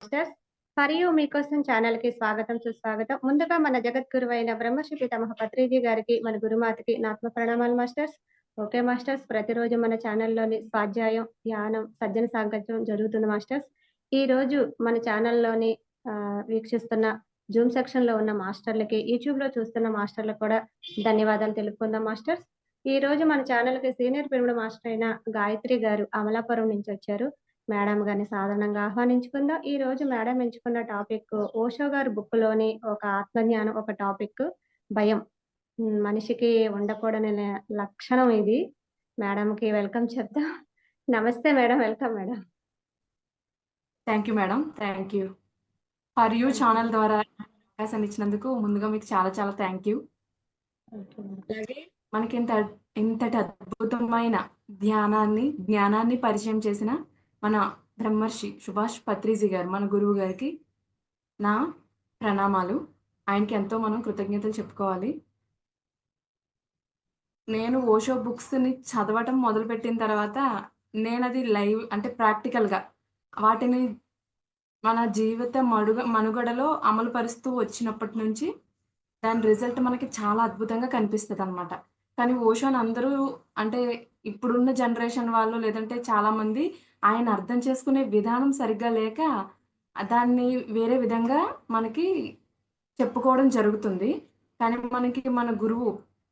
Masters. మరియు మీకోసం ఛానల్‌కి స్వాగతం, సుస్వాగతం. ముందుగా మన జగద్గురువైన బ్రహ్మర్షి పితామహ పత్రిజీ గారికి, మన గురుమాతకి నా ఆత్మ ప్రణామాలు మాస్టర్స్. Okay masters. ప్రతిరోజు మన ఛానల్‌లోని స్వాధ్యాయం, ధ్యానం, సజ్జన సాంగత్యం జరుగుతుంది మాస్టర్స్. ఈరోజు మన ఛానల్‌లోని వీక్షిస్తున్న జూమ్ సెక్షన్‌లో ఉన్న మాస్టర్లకి, యూట్యూబ్‌లో చూస్తున్న మాస్టర్లకు కూడా ధన్యవాదాలు తెలుపుకుందాం మాస్టర్స్. ఈరోజు మన ఛానల్‌కి సీనియర్ పిరమిడ్ మాస్టర్ అయిన గాయత్రి గారు అమలాపురం నుంచి వచ్చారు. మేడం గారిని సాధారణంగా ఆహ్వానించుకుందాం. ఈరోజు మేడం ఎంచుకున్న టాపిక్ ఓషో గారి బుక్‌లోని ఒక ఆత్మజ్ఞానం ఒక టాపిక్ భయం. మనిషికి ఉండకూడని లక్షణం ఇది. మేడంకి వెల్కమ్ చెప్దాం. నమస్తే madam. Welcome madam. Thank you madam. Thank you. For you thank you. Channel ద్వారా అవకాశం ఇచ్చినందుకు ముందుగా మీకు చాలా చాలా థ్యాంక్ యూ. Okay madam. అలాగే మనకింత ఇంతటి అద్భుతమైన జ్ఞానాన్ని పరిచయం చేసిన మన బ్రహ్మర్షి సుభాష్ పత్రిజీ గారు, మన గురువు గారికి నా ప్రణామాలు. ఆయనకి ఎంతో మనం కృతజ్ఞతలు చెప్పుకోవాలి. నేను ఓషో బుక్స్‌ని చదవటం మొదలుపెట్టిన తర్వాత నేనది లైవ్ అంటే ప్రాక్టికల్‌గా వాటిని మన జీవిత మనుగడలో అమలు పరుస్తూ వచ్చినప్పటి నుంచి దాని రిజల్ట్ మనకి చాలా అద్భుతంగా కనిపిస్తదనమాట. కానీ ఓషోని అందరూ అంటే ఇప్పుడున్న జనరేషన్ వాళ్ళు లేదంటే చాలామంది ఆయన అర్థం చేసుకునే విధానం సరిగ్గా లేక దాన్ని వేరే విధంగా మనకి చెప్పుకోవడం జరుగుతుంది. కానీ మనకి మన గురువు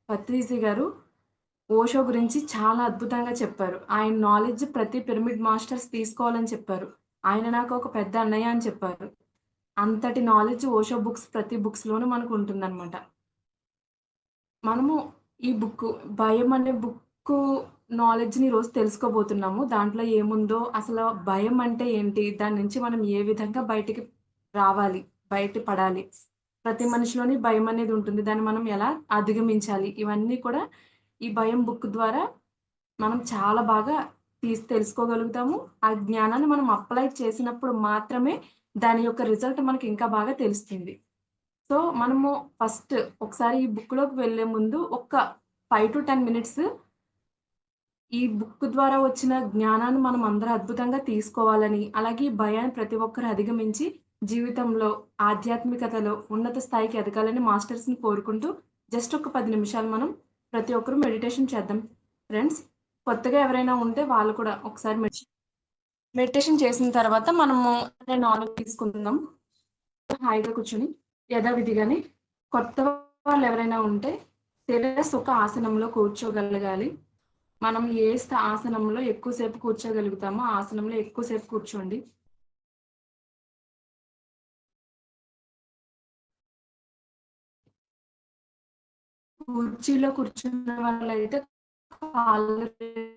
పత్రిజీ గారు ఓషో గురించి చాలా అద్భుతంగా చెప్పారు. ఆయన నాలెడ్జ్ ప్రతి పిరమిడ్ మాస్టర్స్ తీసుకోవాలని చెప్పారు. ఆయన నాకు ఒక పెద్ద అన్నయ్య అని చెప్పారు. అంతటి నాలెడ్జ్ ఓషో బుక్స్ ప్రతి బుక్స్‌లోనూ మనకుంటుందనమాట. మనము ఈ బుక్కు 'భయం' అనే బుక్కు నాలెడ్జ్‌ని ఈరోజు తెలుసుకోబోతున్నాము. దాంట్లో ఏముందో, అసలు భయం అంటే ఏంటి? దాని నుంచి మనం ఏ విధంగా బయటికి రావాలి? బయట పడాలి? ప్రతి మనిషిలోని భయం అనేది ఉంటుంది. దాన్ని మనం ఎలా అధిగమించాలి? ఇవన్నీ కూడా ఈ 'భయం' బుక్ ద్వారా మనం చాలా బాగా తెలుసుకోగలుగుతాము. ఆ జ్ఞానాన్ని మనం అప్లై చేసినప్పుడు మాత్రమే దాని యొక్క రిజల్ట్ మనకి ఇంకా బాగా తెలుస్తుంది. సో, మనము ఫస్ట్ ఒకసారి ఈ బుక్‌లోకి వెళ్ళే ముందు ఒక 5-10 మినిట్స్ ఈ బుక్ ద్వారా వచ్చిన జ్ఞానాన్ని మనం అందరం అద్భుతంగా తీసుకోవాలని, అలాగే ఈ భయాన్ని ప్రతి ఒక్కరు అధిగమించి జీవితంలో, ఆధ్యాత్మికతలో ఉన్నత స్థాయికి ఎదగాలని మాస్టర్స్‌ని కోరుకుంటూ జస్ట్ ఒక 10 నిమిషాలు మనం ప్రతి ఒక్కరు మెడిటేషన్ చేద్దాం ఫ్రెండ్స్. కొత్తగా ఎవరైనా ఉంటే వాళ్ళు కూడా ఒకసారి మెడిటేషన్ చేసిన తర్వాత మనము నాలెడ్జ్ తీసుకుందాం. హాయిగా కూర్చొని యథావిధిగానే కొత్త వాళ్ళెవరైనా ఉంటే సుఖ ఆసనంలో కూర్చోగలగాలి. మనం ఏ ఆసనంలో ఎక్కువ సేపు కూర్చోగలుగుతామో, ఆ ఆసనంలో ఎక్కువ సేపు కూర్చోండి. కుర్చీలో కూర్చున్న వాళ్ళైతే కాళ్ళు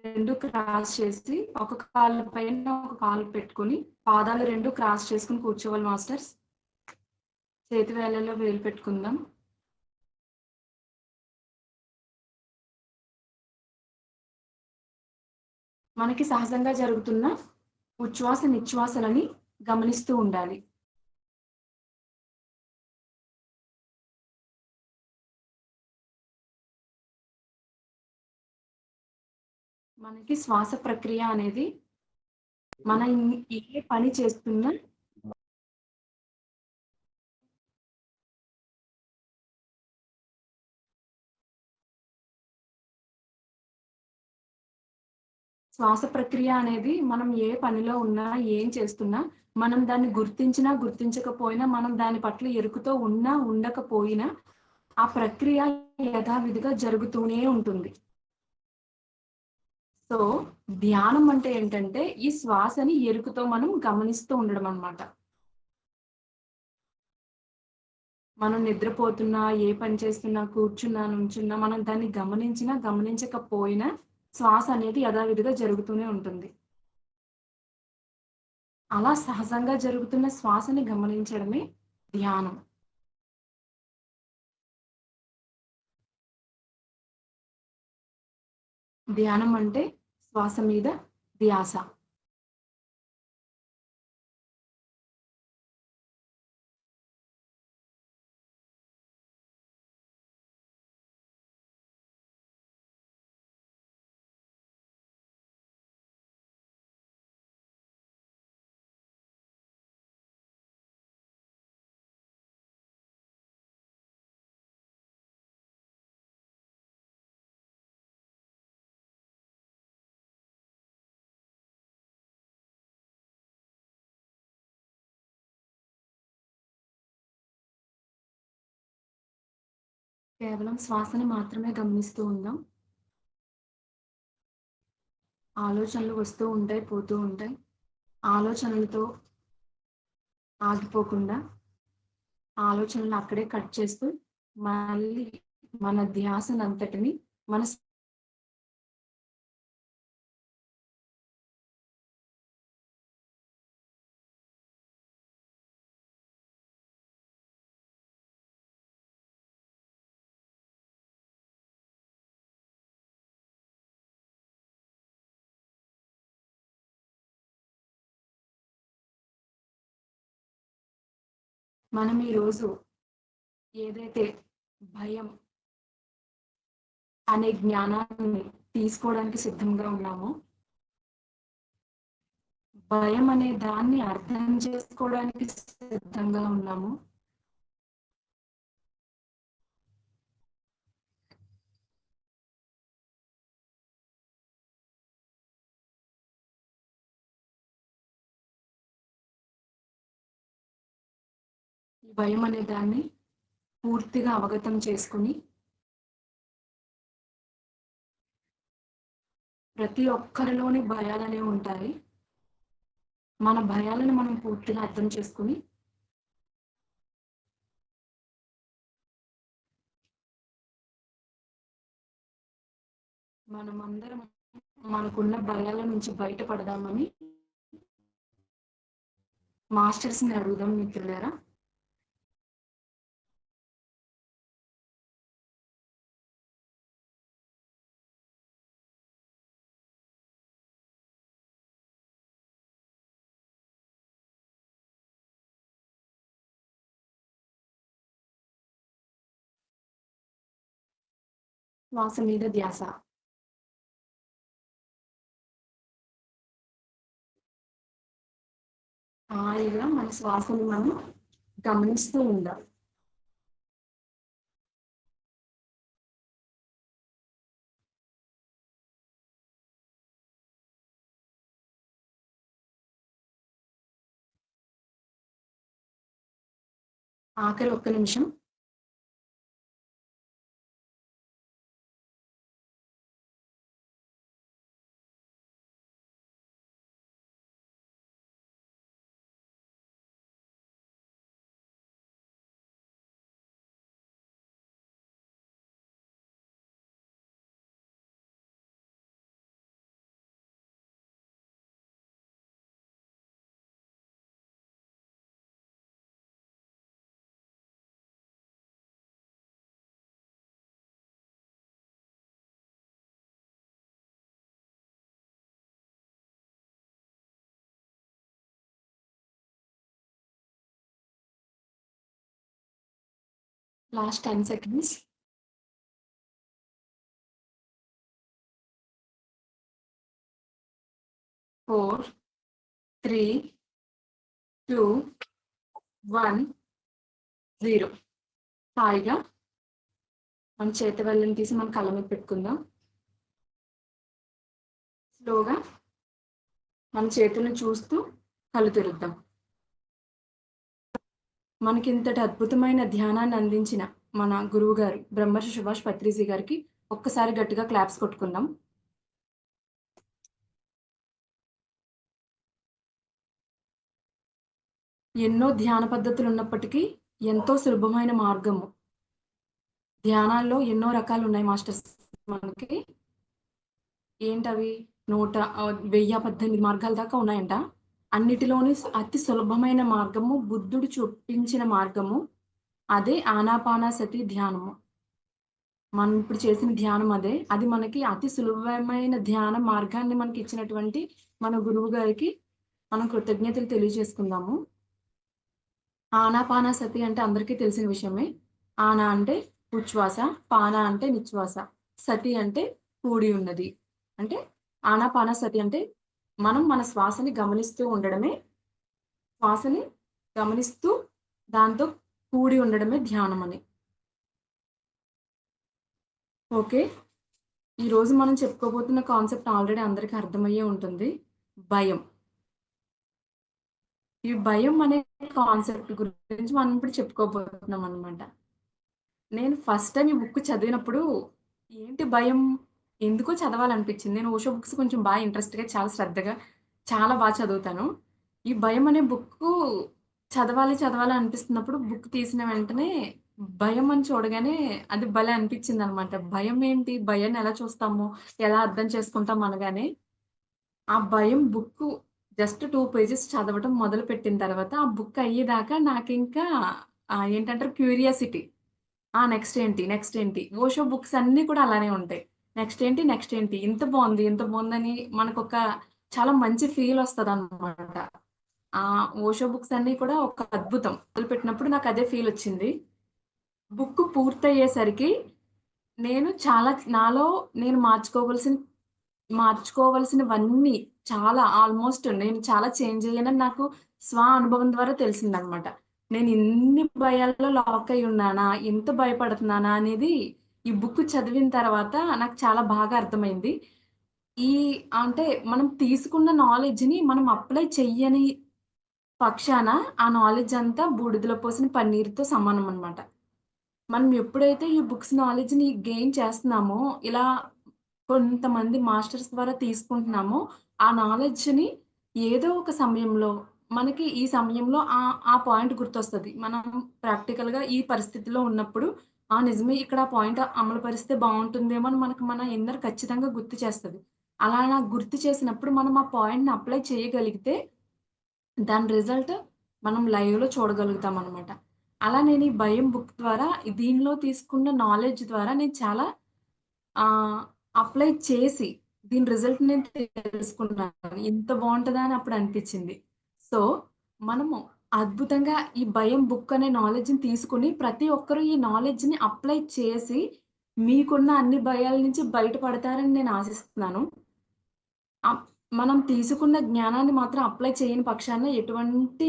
2 క్రాస్ చేసి, ఒక కాలు పైన ఒక కాలు పెట్టుకొని, పాదాలు 2 క్రాస్ చేసుకొని కూర్చోవాలి మాస్టర్స్. చేతి వేళ్ళలో వేలు పెట్టుకుందాం. మనకి సహజంగా జరుగుతున్న ఉచ్ఛ్వాస, నిశ్వాసలని గమనిస్తూ ఉండాలి. మనకి శ్వాస ప్రక్రియ అనేది మనం ఏ పని చేస్తున్నా శ్వాస ప్రక్రియ అనేది మనం ఏ పనిలో ఉన్నా, ఏం చేస్తున్నా, మనం దాన్ని గుర్తించినా, గుర్తించకపోయినా, మనం దాని పట్ల ఎరుకతో ఉన్నా, ఉండకపోయినా, ఆ ప్రక్రియ యథావిధిగా జరుగుతూనే ఉంటుంది. సో, ధ్యానం అంటే ఏంటంటే, ఈ శ్వాసని ఎరుకతో మనం గమనిస్తూ ఉండడం అన్నమాట. మనం నిద్రపోతున్నా, ఏ పని చేస్తున్నా, కూర్చున్నా, నుంచున్నా, మనం దాన్ని గమనించినా, గమనించకపోయినా, శ్వాస అనేది యథావిధిగా జరుగుతూనే ఉంటుంది. అలా సహజంగా జరుగుతున్న శ్వాసని గమనించడమే ధ్యానం. ధ్యానం అంటే శ్వాస మీద ధ్యాస. కేవలం శ్వాసని మాత్రమే గమనిస్తూ ఉందాం. ఆలోచనలు వస్తూ ఉంటాయి, పోతూ ఉంటాయి. ఆలోచనలతో ఆగిపోకుండా ఆలోచనలను అక్కడే కట్ చేస్తూ మళ్ళీ మన ధ్యాసనంతటిని మన మనం ఈరోజు ఏదైతే భయం అనే జ్ఞానాన్ని తీసుకోవడానికి సిద్ధంగా ఉన్నామో, భయం అనే దాన్ని అర్థం చేసుకోవడానికి సిద్ధంగా ఉన్నాము. ఈ భయం అనే దాన్ని పూర్తిగా అవగతం చేసుకుని ప్రతి ఒక్కరిలోని భయాలనేవి ఉంటాయి. మన భయాలను మనం పూర్తిగా అర్థం చేసుకుని మనమందరం మనకున్న భయాల నుంచి బయటపడదామని మాస్టర్స్ని అడుగుదాం మిత్రులారా. శ్వాస మీద ధ్యాస. హాయిగా మన శ్వాసని మనం గమనిస్తూ ఉండాలి. ఆఖరి ఒక్క నిమిషం. Last 10 seconds. ఫోర్, 3, 2, 1, 0. హాయిగా మన చేతి వేళ్ళని తీసి మన కళ్ళ మీద పెట్టుకుందాం. స్లోగా మన చేతులను చూస్తూ కళ్ళు తెరుద్దాం. మనకి ఇంతటి అద్భుతమైన ధ్యానాన్ని అందించిన మన గురువు గారు బ్రహ్మర్షి సుభాష్ పత్రిజీ గారికి ఒక్కసారి గట్టిగా క్లాప్స్ కొట్టుకుందాం. ఎన్నో ధ్యాన పద్ధతులు ఉన్నప్పటికీ ఎంతో సులభమైన మార్గము. ధ్యానాల్లో ఎన్నో రకాలు ఉన్నాయి మాస్టర్స్ మనకి. ఏంటవి? 1018 మార్గాల దాకా ఉన్నాయంట. అన్నిటిలోని అతి సులభమైన మార్గము, బుద్ధుడు చూపించిన మార్గము, అదే ఆనాపానసతి ధ్యానము. మనం ఇప్పుడు చేసిన ధ్యానం అదే. అది మనకి అతి సులభమైన ధ్యాన మార్గాన్ని మనకి ఇచ్చినటువంటి మన గురువు గారికి మనం కృతజ్ఞతలు తెలియజేసుకుందాము. ఆనాపానసతి అంటే అందరికీ తెలిసిన విషయమే. ఆనా అంటే ఉచ్ఛ్వాస, పాన అంటే నిశ్వాస, సతి అంటే కూడి ఉన్నది. అంటే ఆనాపానసతి అంటే మనం మన శ్వాసని గమనిస్తూ ఉండడమే, శ్వాసని గమనిస్తూ దాంతో కూడి ఉండడమే ధ్యానం అని. ఓకే, ఈరోజు మనం చెప్పుకోబోతున్న కాన్సెప్ట్ ఆల్రెడీ అందరికీ అర్థమయ్యే ఉంటుంది. భయం. ఈ భయం అనే కాన్సెప్ట్ గురించి మనం ఇప్పుడు చెప్పుకోబోతున్నాం అనమాట. నేను ఫస్ట్ టైమ్ ఈ బుక్ చదివినప్పుడు ఏంటి భయం? ఎందుకో చదవాలనిపించింది. నేను ఓషో బుక్స్ కొంచెం ఇంట్రెస్ట్‌గా, చాలా శ్రద్ధగా, చాలా చదువుతాను. ఈ భయం అనే బుక్కు చదవాలి, చదవాలి అనిపిస్తున్నప్పుడు బుక్ తీసిన వెంటనే భయం అని చూడగానే అది భలే అనిపించిందనమాట. భయం ఏంటి? భయాన్ని ఎలా చూస్తాము? ఎలా అర్థం చేసుకుంటాం అనగానే, ఆ భయం బుక్కు జస్ట్ 2 పేజెస్ చదవటం మొదలుపెట్టిన తర్వాత, ఆ బుక్ అయ్యేదాకా నాకింకా ఏంటంటారు క్యూరియాసిటీ. నెక్స్ట్ ఏంటి? నెక్స్ట్ ఏంటి? ఓషో బుక్స్ అన్నీ కూడా అలానే ఉంటాయి. నెక్స్ట్ ఏంటి? నెక్స్ట్ ఏంటి? ఇంత బావుంది, ఇంత బావుందని మనకొక చాలా మంచి ఫీలొస్తదనమాట. ఓషో బుక్స్ అన్నీ కూడా ఒక అద్భుతం. మొదలుపెట్టినప్పుడు నాకదే ఫీలొచ్చింది. బుక్ పూర్తయ్యేసరికి నేను చాలా నాలో నేను మార్చుకోవాల్సినవన్నీ చాలా ఆల్‌మోస్ట్ నేను చాలా చేంజ్ అయ్యానని నాకు అనుభవం ద్వారా తెలిసిందనమాట. నేను ఇన్ని భయాల్లో లాక్ అయ్యి ఉన్నానా? ఇంత భయపడుతున్నానా? అనేది ఈ బుక్ చదివిన తర్వాత నాకు చాలా బాగా అర్థమైంది. ఈ అంటే మనం తీసుకున్న నాలెడ్జ్‌ని మనం అప్లై చెయ్యని పక్షాన ఆ నాలెడ్జ్ అంతా బూడిదలో పోసిన పన్నీరుతో సమానం అనమాట. మనం ఎప్పుడైతే ఈ బుక్స్ నాలెడ్జ్‌ని గెయిన్ చేస్తున్నామో, ఇలా కొంతమంది మాస్టర్స్ ద్వారా తీసుకుంటున్నామో, ఆ నాలెడ్జ్‌ని ఏదో ఒక సమయంలో మనకి ఈ సమయంలో ఆ పాయింట్ గుర్తొస్తది. మనం ప్రాక్టికల్‌గా ఈ పరిస్థితిలో ఉన్నప్పుడు, నిజమే ఇక్కడ ఆ పాయింట్ అమలు పరిస్తే బావుంటుందేమో అని మనకు మన ఇన్నర్ ఖచ్చితంగా గుర్తు చేస్తది. అలా నాకు గుర్తు చేసినప్పుడు మనం ఆ పాయింట్‌ని అప్లై చేయగలిగితే దాని రిజల్ట్ మనం లైవ్‌లో చూడగలుగుతామనమాట. అలా నేను ఈ భయం బుక్ ద్వారా దీనిలో తీసుకున్న నాలెడ్జ్ ద్వారా నేను చాలా ఆహ్, అప్లై చేసి దీని రిజల్ట్ నేను తెలుసుకున్నాను. ఇంత బావుంటదా అని అప్పుడు అనిపిచ్చింది. సో, మనము అద్భుతంగా ఈ భయం బుక్ అనే నాలెడ్జ్‌ని తీసుకొని ప్రతి ఒక్కరు ఈ నాలెడ్జ్‌ని అప్లై చేసి మీకున్న అన్ని భయాల నుంచి బయటపడతారని నేను ఆశిస్తున్నాను. అప్ మనం తీసుకున్న జ్ఞానాన్ని మాత్రం అప్లై చేయని పక్షాన ఎటువంటి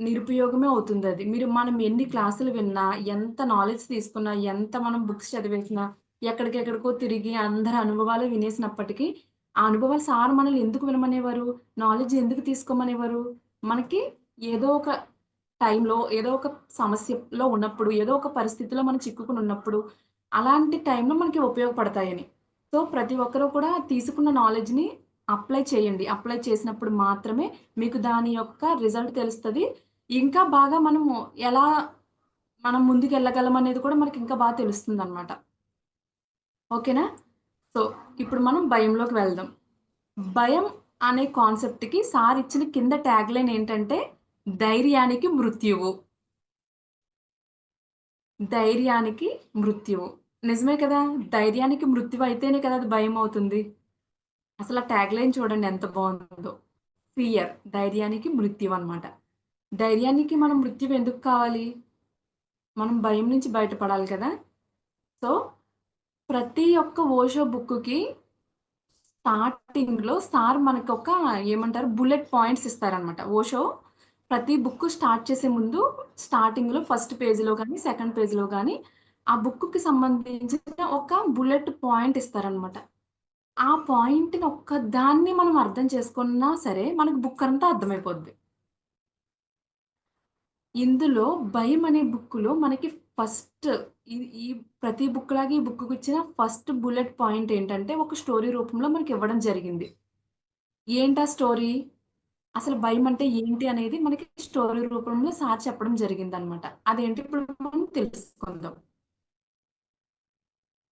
నిరుపయోగమే అవుతుందది. మనం ఎన్ని క్లాసులు విన్నా, ఎంత నాలెడ్జ్ తీసుకున్నా, ఎంత మనం బుక్స్ చదివేసినా, ఎక్కడికెక్కడికో తిరిగి అందరి అనుభవాలు వినేసినప్పటికీ, ఆ అనుభవాలు మనల్ని ఎందుకు వినమనేవారు? నాలెడ్జ్ ఎందుకు తీసుకోమనేవారు? మనకి ఏదో ఒక టైంలో, ఏదో ఒక సమస్యలో ఉన్నప్పుడు, ఏదో ఒక పరిస్థితిలో మనం చిక్కుకొనున్నప్పుడు, అలాంటి టైంలో మనకి ఉపయోగపడతాయని. సో, ప్రతి ఒక్కరు కూడా తీసుకున్న నాలెడ్జ్‌ని అప్లై చేయండి. అప్లై చేసినప్పుడు మాత్రమే మీకు దాని యొక్క రిజల్ట్ తెలుస్తది. ఇంకా బాగా ఎలా మనం ముందుకెళ్ళగలం అనేది కూడా మనకి ఇంకా తెలుస్తుందనమాట. ఓకేనా? సో, ఇప్పుడు మనం భయంలోకి వెళ్దాం. భయం అనే కాన్సెప్ట్‌కి సార్ ఇచ్చిన కింద ట్యాగ్‌లైన్ ఏంటంటే, ధైర్యానికి మృత్యువు. ధైర్యానికి మృత్యువు. నిజమే కదా! ధైర్యానికి మృత్యువయితేనే కదా అది భయమవుతుంది. అసల ఆ ట్యాగ్‌లైన్ చూడండి ఎంత బావుందో. ఫియర్ ధైర్యానికి మృత్యువనమాట. ధైర్యానికి మనం మృత్యువు ఎందుకు కావాలి? మనం భయం నుంచి బయటపడాలి కదా! సో, ప్రతి ఒక్క ఓషో బుక్కుకి స్టార్టింగ్‌లో సార్ మనకొక ఏమంటారు బుల్లెట్ పాయింట్స్ ఇస్తారనమాట. ఓషో ప్రతి బుక్ స్టార్ట్ చేసే ముందు స్టార్టింగ్‌లో ఫస్ట్ పేజ్‌లో గాని, సెకండ్ పేజ్‌లో గాని ఆ బుక్‌కి సంబంధించిన ఒక బుల్లెట్ పాయింట్ ఇస్తారనమాట. ఆ పాయింట్‌ని ఒక్క దాన్ని మనం అర్థం చేసుకున్నా సరే, మనకు బుక్ అంతా అర్థమైపోద్ది. ఇందులో 'భయం' అనే బుక్కులో మనకి ఫస్ట్ ఈ ఈ ప్రతి బుక్‌లాగా ఈ బుక్‌కిచ్చిన ఫస్ట్ బుల్లెట్ పాయింట్ ఏంటంటే, ఒక స్టోరీ రూపంలో మనకివ్వడం జరిగింది. ఏంటా స్టోరీ? అసలు భయం అంటే ఏంటి అనేది మనకి స్టోరీ రూపంలో సార్ చెప్పడం జరిగిందనమాట. అదేంటి ఇప్పుడు మనం తెలుసుకుందాం.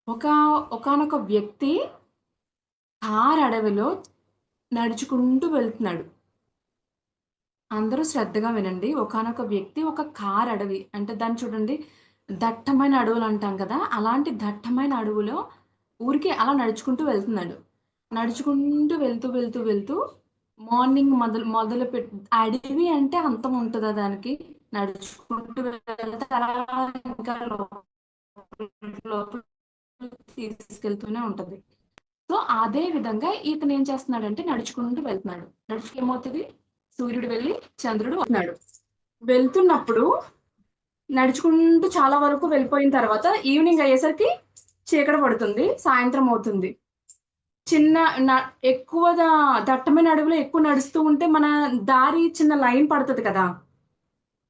ఒక ఒకానొక వ్యక్తి థార్ అడవిలో నడుచుకుంటూ వెళ్తున్నాడు. అందరూ శ్రద్ధగా వినండి. ఒకానొక వ్యక్తి ఒక అడవి అంటే దాన్ని చూడండి దట్టమైన అడవులంటాం కదా! అలాంటి దట్టమైన అడవిలో ఊరికే అలా నడుచుకుంటూ వెళ్తున్నాడు. నడుచుకుంటూ వెళ్తూ మార్నింగ్ మొదలుపెట్టి అడవి అంటే అంతం ఉంటదా దానికి? నడుచుకుంటూ వెళ్తే అలా ఇంకా లోపలికి తీసుకెళ్తూనే ఉంటది. సో, అదే విధంగా ఇతనేం చేస్తున్నాడంటే నడుచుకుంటూ వెళ్తున్నాడు. ఏమవుతది? సూర్యుడు వెళ్లి చంద్రుడు వస్తున్నాడు. వెళ్తున్నప్పుడు నడుచుకుంటూ చాలా వరకు వెళ్ళిపోయిన తర్వాత ఈవినింగ్ అయ్యేసరికి చీకటి పడుతుంది. సాయంత్రం అవుతుంది. చిన్న న ఎక్కువ దట్టమైన అడవిలో ఎక్కువ నడుస్తూ ఉంటే మన దారి చిన్న లైన్ పడతది కదా!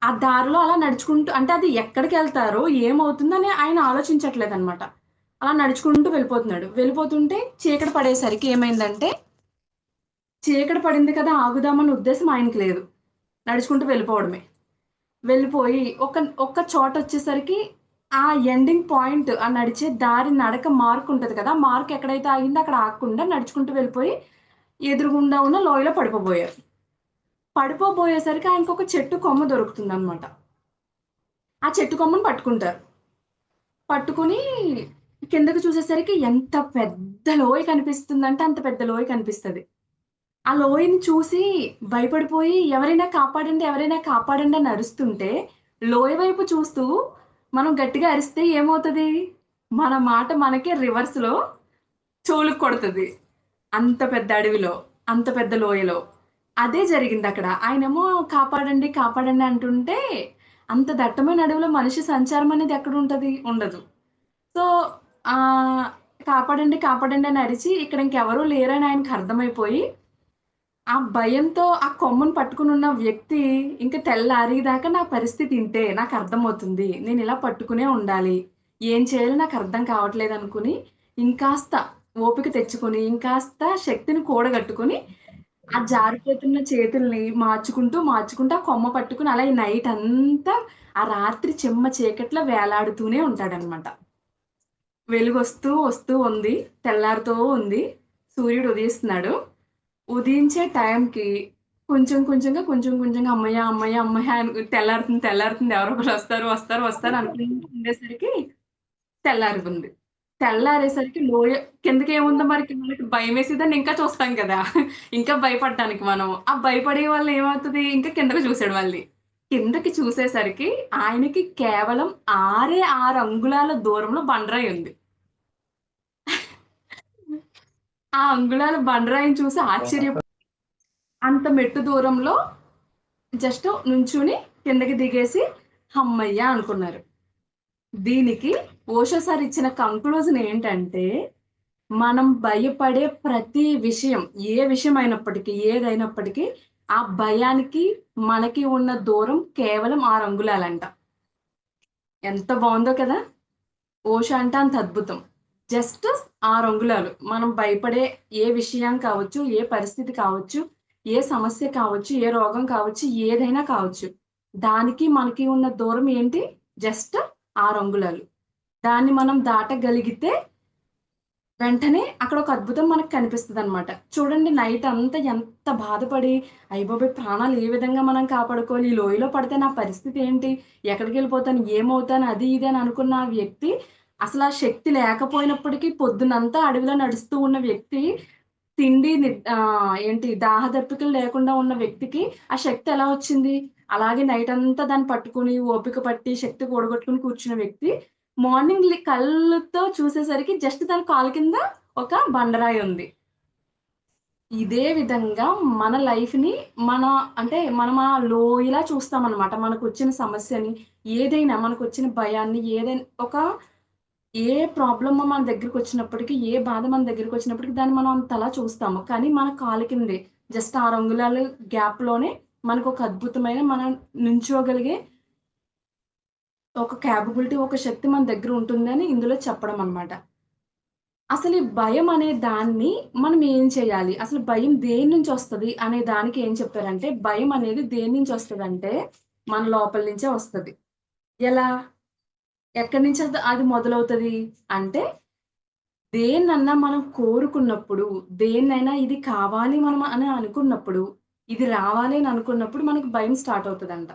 ఆ దారిలో అలా నడుచుకుంటూ అంటే అది ఎక్కడికెళ్తారో, ఏమవుతుందని ఆయన ఆలోచించట్లేదనమాట. అలా నడుచుకుంటూ వెళ్ళిపోతున్నాడు. వెళ్ళిపోతుంటే చీకటి పడేసరికి ఏమైందంటే, చీకటి పడింది కదా! ఆగుదామన్న ఉద్దేశం ఆయనకి లేదు. నడుచుకుంటూ వెళ్ళిపోవడమే. వెళ్ళిపోయి ఒక్క చోటొచ్చేసరికి ఆ ఎండింగ్ పాయింట్ ఆ నడిచే దారి నడక మార్క్ ఉంటది కదా! మార్క్ ఎక్కడైతే ఆగిందో అక్కడ ఆగకుండా నడుచుకుంటూ వెళ్ళిపోయి ఎదురుగుండా ఉన్న లోయలో పడిపోబోయారు. పడిపోబోయేసరికి ఆయనకొక చెట్టు కొమ్మ దొరుకుతుందనమాట. ఆ చెట్టు కొమ్మని పట్టుకుంటారు. పట్టుకొని కిందకి చూసేసరికి ఎంత పెద్ద లోయ కనిపిస్తుందంటే అంత పెద్ద లోయ కనిపిస్తది. ఆ లోయని చూసి భయపడిపోయి ఎవరైనా కాపాడండి, ఎవరైనా కాపాడండి అని అరుస్తుంటే, లోయ వైపు చూస్తూ మనం గట్టిగా అరిస్తే ఏమవుతది? మన మాట మనకే రివర్స్‌లో చెవులకు కొడతది. అంత పెద్ద అడవిలో, అంత పెద్ద లోయలో. అదే జరిగిందక్కడ. ఆయనేమో కాపాడండి, కాపాడండి అంటుంటే, అంత దట్టమైన అడవిలో మనిషి సంచారం అనేది ఎక్కడుంటది? ఉండదు. సో, ఆహ్, కాపాడండి, కాపాడండి అని అరిచి ఇక్కడ ఇంకెవరు లేరని ఆయనకర్థమైపోయి ఆ భయంతో ఆ కొమ్మను పట్టుకొనున్న వ్యక్తి ఇంక తెల్లారేదాకా నా పరిస్థితి ఇంతే. నాకర్థమవుతుంది. నేనిలా పట్టుకునే ఉండాలి. ఏం చేయాలో నాకర్థం కావట్లేదనుకుని, ఇంకాస్త ఓపిక తెచ్చుకొని, ఇంకాస్త శక్తిని కూడగట్టుకొని, ఆ జారిపోతున్న చేతుల్ని మార్చుకుంటూ, మార్చుకుంటూ ఆ కొమ్మ పట్టుకొని అలా ఈ నైటంతా ఆ రాత్రి చిమ్మ చీకట్లో వేలాడుతూనే ఉంటాడనమాట. వెలుగొస్తూ, వస్తూ ఉంది. తెల్లారుతూ ఉంది. సూర్యుడు ఉదయిస్తున్నాడు. ఉదయించే టైంకి కొంచెం కొంచెంగా, కొంచెం కొంచెంగా హమ్మయ్య! హమ్మయ్య! హమ్మయ్య! తెల్లారుతుంది, తెల్లారుతుంది. ఎవరో ఒకళ్ళు వస్తారు, వస్తారు, వస్తారు అనుకుంటూ ఉండేసరికి తెల్లారిపోయింది. తెల్లారేసరికి లోయ కిందకేముందో మనకి భయమేసిద్దని ఇంకా చూస్తాం కదా! ఇంకా భయపడటానికి మనం. ఆ భయపడే వల్ల ఏమవుతది ఇంకా కిందకి చూసాడు మళ్ళీ. కిందకి చూసేసరికి ఆయనకి కేవలం 6 అంగుళాల దూరంలో బండరాయి ఉంది. ఆ అంగుళాల బండరాయిని చూసి అంత మెట్టు దూరంలో జస్ట్ నుంచుని కిందకి దిగేసి హమ్మయ్య! అనుకున్నారు. దీనికి ఓషో సార్ ఇచ్చిన కంక్లూజన్ ఏంటంటే, మనం భయపడే ప్రతి విషయం, ఏ విషయమైనప్పటికీ, ఏదైనప్పటికీ ఆ భయానికి, మనకి ఉన్న దూరం కేవలం 6 అంగుళాలంట. ఎంత బావుందో కదా! ఓషో అంటే అంత అద్భుతం. జస్ట్ 6 అంగుళాలు. మనం భయపడే ఏ విషయం కావచ్చు, ఏ పరిస్థితి కావచ్చు, ఏ సమస్య కావచ్చు, ఏ రోగం కావచ్చు, ఏదైనా కావచ్చు. దానికి మనకి ఉన్న దూరం ఏంటి? జస్ట్ 6 అంగుళాలు. దాన్ని మనం దాటగలిగితే వెంటనే అక్కడ ఒక అద్భుతం మనకు కనిపిస్తదనమాట. చూడండి నైట్ అంతా ఎంత బాధపడి, అయ్యబాబోయ్! ప్రాణాలు ఏ విధంగా మనం కాపాడుకోవాలి? ఈ లోయలో పడితే నా పరిస్థితి ఏంటి? ఎక్కడికెళ్ళిపోతాను? ఏమవుతాను? అది ఇది అని అనుకున్న ఆ వ్యక్తి అసలా శక్తి లేకపోయినప్పటికీ పొద్దునంతా అడవిలో నడుస్తూ ఉన్న వ్యక్తి ఏంటి దాహదప్పికలు లేకుండా ఉన్న వ్యక్తికి ఆ శక్తి ఎలా వచ్చింది? అలాగే నైట్ అంతా దాన్ని పట్టుకొని, ఓపిక పట్టి, శక్తి కూడగట్టుకొని కూర్చున్న వ్యక్తి మార్నింగ్ కళ్ళతో చూసేసరికి జస్ట్ దాని కాలు కింద ఒక బండరాయి ఉంది. ఇదే విధంగా మన లైఫ్‌ని మన అంటే మనం ఆ లోయలా చూస్తామనమాట. మనకొచ్చిన సమస్యని, ఏదైనా మనకొచ్చిన భయాన్ని ఏ ప్రాబ్లమ్ మన దగ్గరకొచ్చినప్పటికి, ఏ బాధ మన దగ్గరకొచ్చినప్పటికి దాన్ని మనం అంతలా చూస్తాము. కానీ మన కాలు కిందే జస్ట్ 6 అంగుళాలు గ్యాప్‌లోనే మనకొక అద్భుతమైన మనం నుంచోగలిగే ఒక కేపబిలిటీ, ఒక శక్తి మన దగ్గర ఉంటుందని ఇందులో చెప్పడం అన్నమాట. అసలు ఈ భయం అనే దాన్ని మనం ఏం చేయాలి? అసలు భయం దేని నుంచొస్తది అనే దానికి ఏం చెప్పారంటే, భయం అనేది దేని నుంచొస్తదంటే, మన లోపల నుంచే వస్తది. ఎలా? ఎక్కడి నుంచి అది మొదలవుతది అంటే, దేన్నన్నా మనం కోరుకున్నప్పుడు, దేన్నైనా ఇది కావాలి మనం అని అనుకున్నప్పుడు, ఇది రావాలి అని అనుకున్నప్పుడు మనకు భయం స్టార్ట్ అవుతదంట.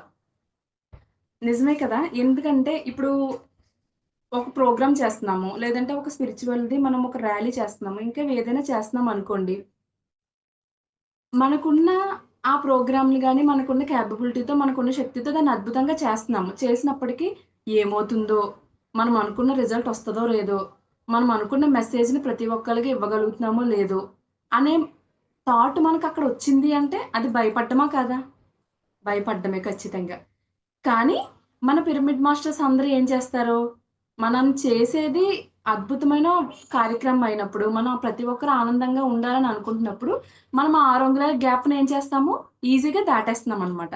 నిజమే కదా! ఎందుకంటే ఇప్పుడు ఒక ప్రోగ్రామ్ చేస్తున్నాము. లేదంటే ఒక స్పిరిచ్యువల్‌ది మనం ఒక ర్యాలీ చేస్తున్నాము. ఇంకా ఏదైనా చేస్తున్నామనుకోండి. మనకున్న ఆ ప్రోగ్రామ్‌లు గాని, మనకున్న కేపబిలిటీతో, మనకున్న శక్తితో దాన్ని అద్భుతంగా చేస్తున్నాము. చేసినప్పటికి ఏమవుతుందో, మనం అనుకున్న రిజల్ట్ వస్తదో లేదో, మనం అనుకున్న మెసేజ్‌ని ప్రతి ఒక్కళ్ళకి ఇవ్వగలుగుతున్నామో లేదో, అనే థాట్ మనకక్కడ వచ్చింది అంటే అది భయపడ్డమా కాదా? భయపడ్డమే ఖచ్చితంగా. కానీ, మన పిరమిడ్ మాస్టర్స్ అందరూ ఏం చేస్తారు? మనం చేసేది అద్భుతమైన కార్యక్రమం అయినప్పుడు, మనం ప్రతి ఒక్కరు ఆనందంగా ఉండాలని అనుకుంటున్నప్పుడు, మనం ఆ 6 అంగుళాల గ్యాప్‌ని ఏం చేస్తాము? ఈజీగా దాటేస్తున్నామనమాట.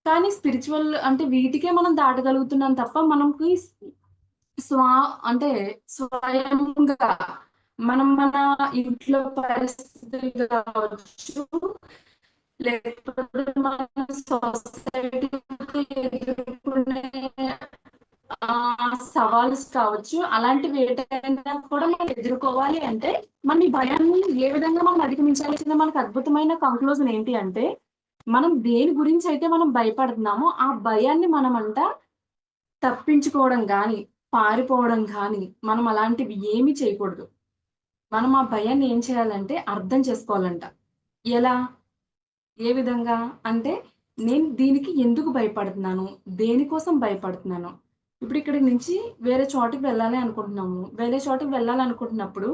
కానీ స్పిరిచువల్ అంటే వీటికే మనం దాటగలుగుతున్నాం తప్ప మనకి స్వా అంటే స్వయంగా మన ఇంట్లో పరిస్థితులు కావచ్చు, లేకపోతే మన సొసైటీతో ఎదుర్కొనే సవాల్స్ కావచ్చు, అలాంటివి ఏదైనా కూడా మనం ఎదుర్కోవాలి అంటే మన ఈ భయాన్ని ఏ విధంగా మనం అధిగమించాల్సిన మనకు అద్భుతమైన కంక్లూజన్ ఏంటి అంటే, మనం దేని గురించి అయితే మనం భయపడుతున్నామో ఆ భయాన్ని మనమంట తప్పించుకోవడం గాని, పారిపోవడం గాని, మనం అలాంటివి ఏమీ చేయకూడదు. మనం ఆ భయాన్ని ఏం చేయాలంటే అర్థం చేసుకోవాలంట. ఎలా? ఏ విధంగా? అంటే నేను దీనికి ఎందుకు భయపడుతున్నాను? దేనికోసం భయపడుతున్నాను? ఇప్పుడు ఇక్కడి నుంచి వేరే చోటకి వెళ్ళాలి అనుకుంటున్నాము. వేరే చోటకి వెళ్ళాలనుకుంటున్నప్పుడు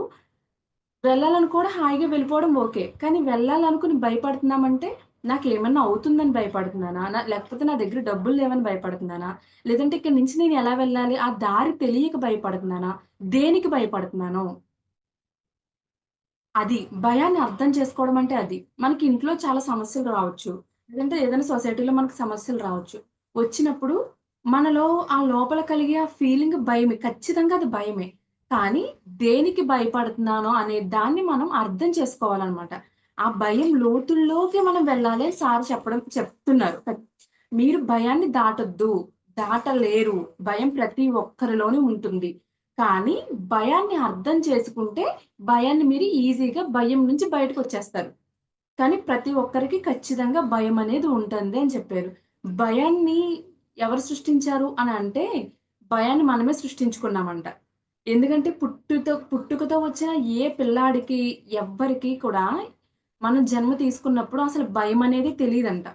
వెళ్ళాలని కూడా హాయిగా వెళ్ళిపోవడం ఓకే. కానీ వెళ్ళాలనుకుని భయపడుతున్నామంటే నాకేమన్నా అవుతుందని భయపడుతున్నానా? లేకపోతే నా దగ్గర డబ్బులు లేవని భయపడుతున్నానా? లేదంటే ఇక్కడి నుంచి నేను ఎలా వెళ్ళాలి? ఆ దారి తెలియక భయపడుతున్నానా? దేనికి భయపడుతున్నాను? అది. భయాన్ని అర్థం చేసుకోవడం అంటే అది. మనకి ఇంట్లో చాలా సమస్యలు రావచ్చు. లేదంటే ఏదైనా సొసైటీలో మనకు సమస్యలు రావచ్చు. వచ్చినప్పుడు మనలో ఆ లోపల కలిగే ఆ ఫీలింగ్ భయమే. ఖచ్చితంగా అది భయమే. కానీ దేనికి భయపడుతున్నానో అనే దాన్ని మనం అర్థం చేసుకోవాలనమాట. ఆ భయం లోతుల్లోకి మనం వెళ్ళాలి అని సార్ చెప్తున్నారు. మీరు భయాన్ని దాటొద్దు. దాటలేరు. భయం ప్రతి ఒక్కరిలోనూ ఉంటుంది. కానీ భయాన్ని అర్థం చేసుకుంటే భయాన్ని మీరు ఈజీగా భయం నుంచి బయటకొచ్చేస్తారు. కానీ ప్రతి ఒక్కరికి ఖచ్చితంగా భయమనేది ఉంటుంది అని చెప్పారు. భయాన్ని ఎవరు సృష్టించారు అని అంటే, భయాన్ని మనమే సృష్టించుకున్నామంట. ఎందుకంటే పుట్టుకతో వచ్చిన ఏ పిల్లాడికి ఎవ్వరికీ కూడా మనం జన్మ తీసుకున్నప్పుడు అసలు భయమనేది తెలీదంట.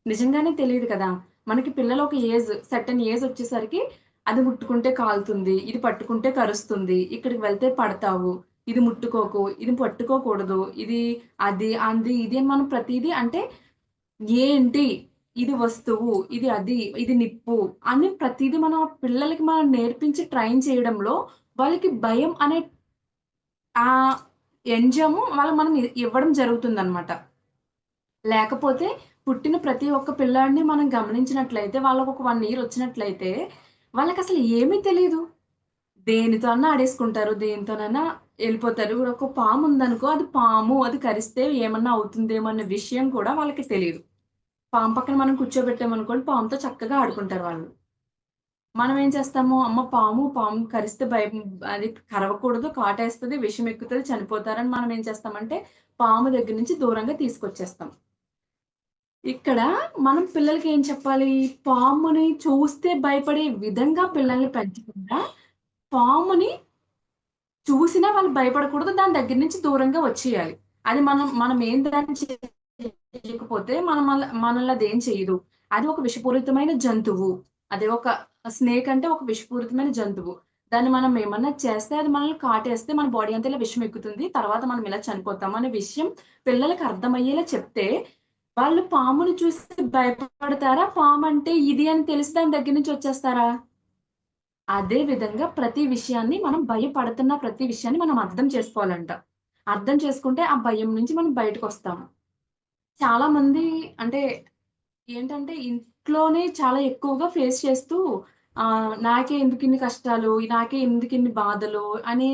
నిజంగానే తెలీదు కదా! మనకి పిల్లలు ఒక సెర్టైన్ ఏజ్ వచ్చేసరికి అది ముట్టుకుంటే కాలుతుంది. ఇది పట్టుకుంటే కరుస్తుంది. ఇక్కడికి వెళ్తే పడతావు. ఇది ముట్టుకోకు. ఇది పట్టుకోకూడదు. ఇది అని మనం ప్రతీదీ అంటే ఏంటి? ఇది వస్తువు. ఇది అది. ఇది నిప్పు అని ప్రతీదీ మన పిల్లలకి మనం నేర్పించి ట్రైన్ చేయడంలో వాళ్ళకి భయం అనే వాళ్ళకి మనం ఇవ్వడం జరుగుతుందనమాట. లేకపోతే పుట్టిన ప్రతి ఒక్క పిల్లాడిని మనం గమనించినట్లయితే వాళ్ళకొక 1 ఇయర్ వచ్చినట్లయితే వాళ్ళకసలు ఏమీ తెలీదు. దేనితో అన్నా ఆడేసుకుంటారు. దేనితోనైనా ఎళ్ళిపోతారు. ఒక పాముందనుకో అది పాము. అది కరిస్తే ఏమన్నా అవుతుందేమో అన్న విషయం కూడా వాళ్ళకి తెలీదు. పాము పక్కన మనం కూర్చోబెట్టామనుకోండి పాముతో చక్కగా ఆడుకుంటారు వాళ్ళు. మనం ఏం చేస్తాము, అమ్మ పాము కరిస్తే అది కరవకూడదు, కాటేస్తది, విషం ఎక్కుతది, చనిపోతారని మనం ఏం చేస్తామంటే పాము దగ్గర నుంచి దూరంగా తీసుకొచ్చేస్తాం. ఇక్కడ మనం పిల్లలకి ఏం చెప్పాలి? పాముని చూస్తే భయపడే విధంగా పిల్లల్ని పెంచకుండా, పాముని చూసినా వాళ్ళు భయపడకూడదు. దాని దగ్గర నుంచి దూరంగా వచ్చేయాలి. అది మనం ఏం దాన్ని చేయకపోతే మనల్ని అదేం చేయదు. అది ఒక విషపూరితమైన జంతువు. అది ఒక స్నేక్ అంటే ఒక విషపూరితమైన జంతువు. దాన్ని మనం ఏమన్నా చేస్తే అది మనల్ని కాటేస్తే మన బాడీ అంతా ఇలా విషం ఎక్కుతుంది. తర్వాత మనం ఇలా చనిపోతాం అనే విషయం పిల్లలకి అర్థమయ్యేలా చెప్తే, వాళ్ళు పాముని చూసి భయపడతారా? పామంటే ఇది అని తెలిసి దాని దగ్గర నుంచి వచ్చేస్తారా? అదే విధంగా ప్రతి విషయాన్ని మనం భయపడుతున్న ప్రతి విషయాన్ని మనం అర్థం చేసుకోవాలంట. అర్థం చేసుకుంటే ఆ భయం నుంచి మనం బయటకొస్తాము. చాలా మంది అంటే ఏంటంటే ఇంట్లోనే చాలా ఎక్కువగా ఫేస్ చేస్తూ నాకే ఎందుకిన్ని కష్టాలు, నాకే ఎందుకిన్ని బాధలు అనే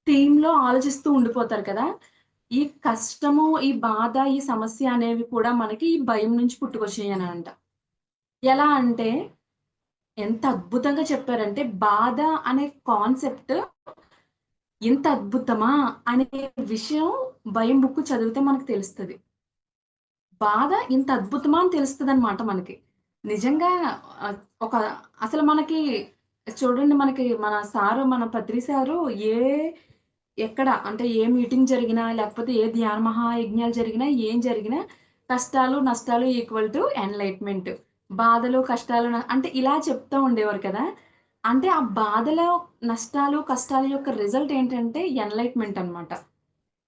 థీమ్‌లో ఆలోచిస్తూ ఉండిపోతారు కదా! ఈ కష్టము, ఈ బాధ, ఈ సమస్య అనేవి కూడా మనకి ఈ భయం నుంచి పుట్టుకొచ్చాయనంట. ఎలా అంటే ఎంత అద్భుతంగా చెప్పారంటే బాధ అనే కాన్సెప్ట్ ఇంత అద్భుతమా అనే విషయం భయం బుక్ చదివితే మనకు తెలుస్తది. బాధ ఇంత అద్భుతమా అని తెలుస్తదనమాట మనకి. నిజంగా ఆహ్, ఒక అసలు మనకి చూడండి మనకి మన పత్రి సారు ఎక్కడ అంటే ఏ మీటింగ్ జరిగినా, లేకపోతే ఏ ధ్యాన మహాయజ్ఞాలు జరిగినా, ఏం జరిగినా కష్టాలు, నష్టాలు ఈక్వల్ టు ఎన్‌లైట్‌మెంట్. బాధలు, కష్టాలు అంటే ఇలా చెప్తా ఉండేవారు కదా! అంటే ఆ బాధలో, నష్టాలు, కష్టాల యొక్క రిజల్ట్ ఏంటంటే ఎన్‌లైట్‌మెంట్ అనమాట.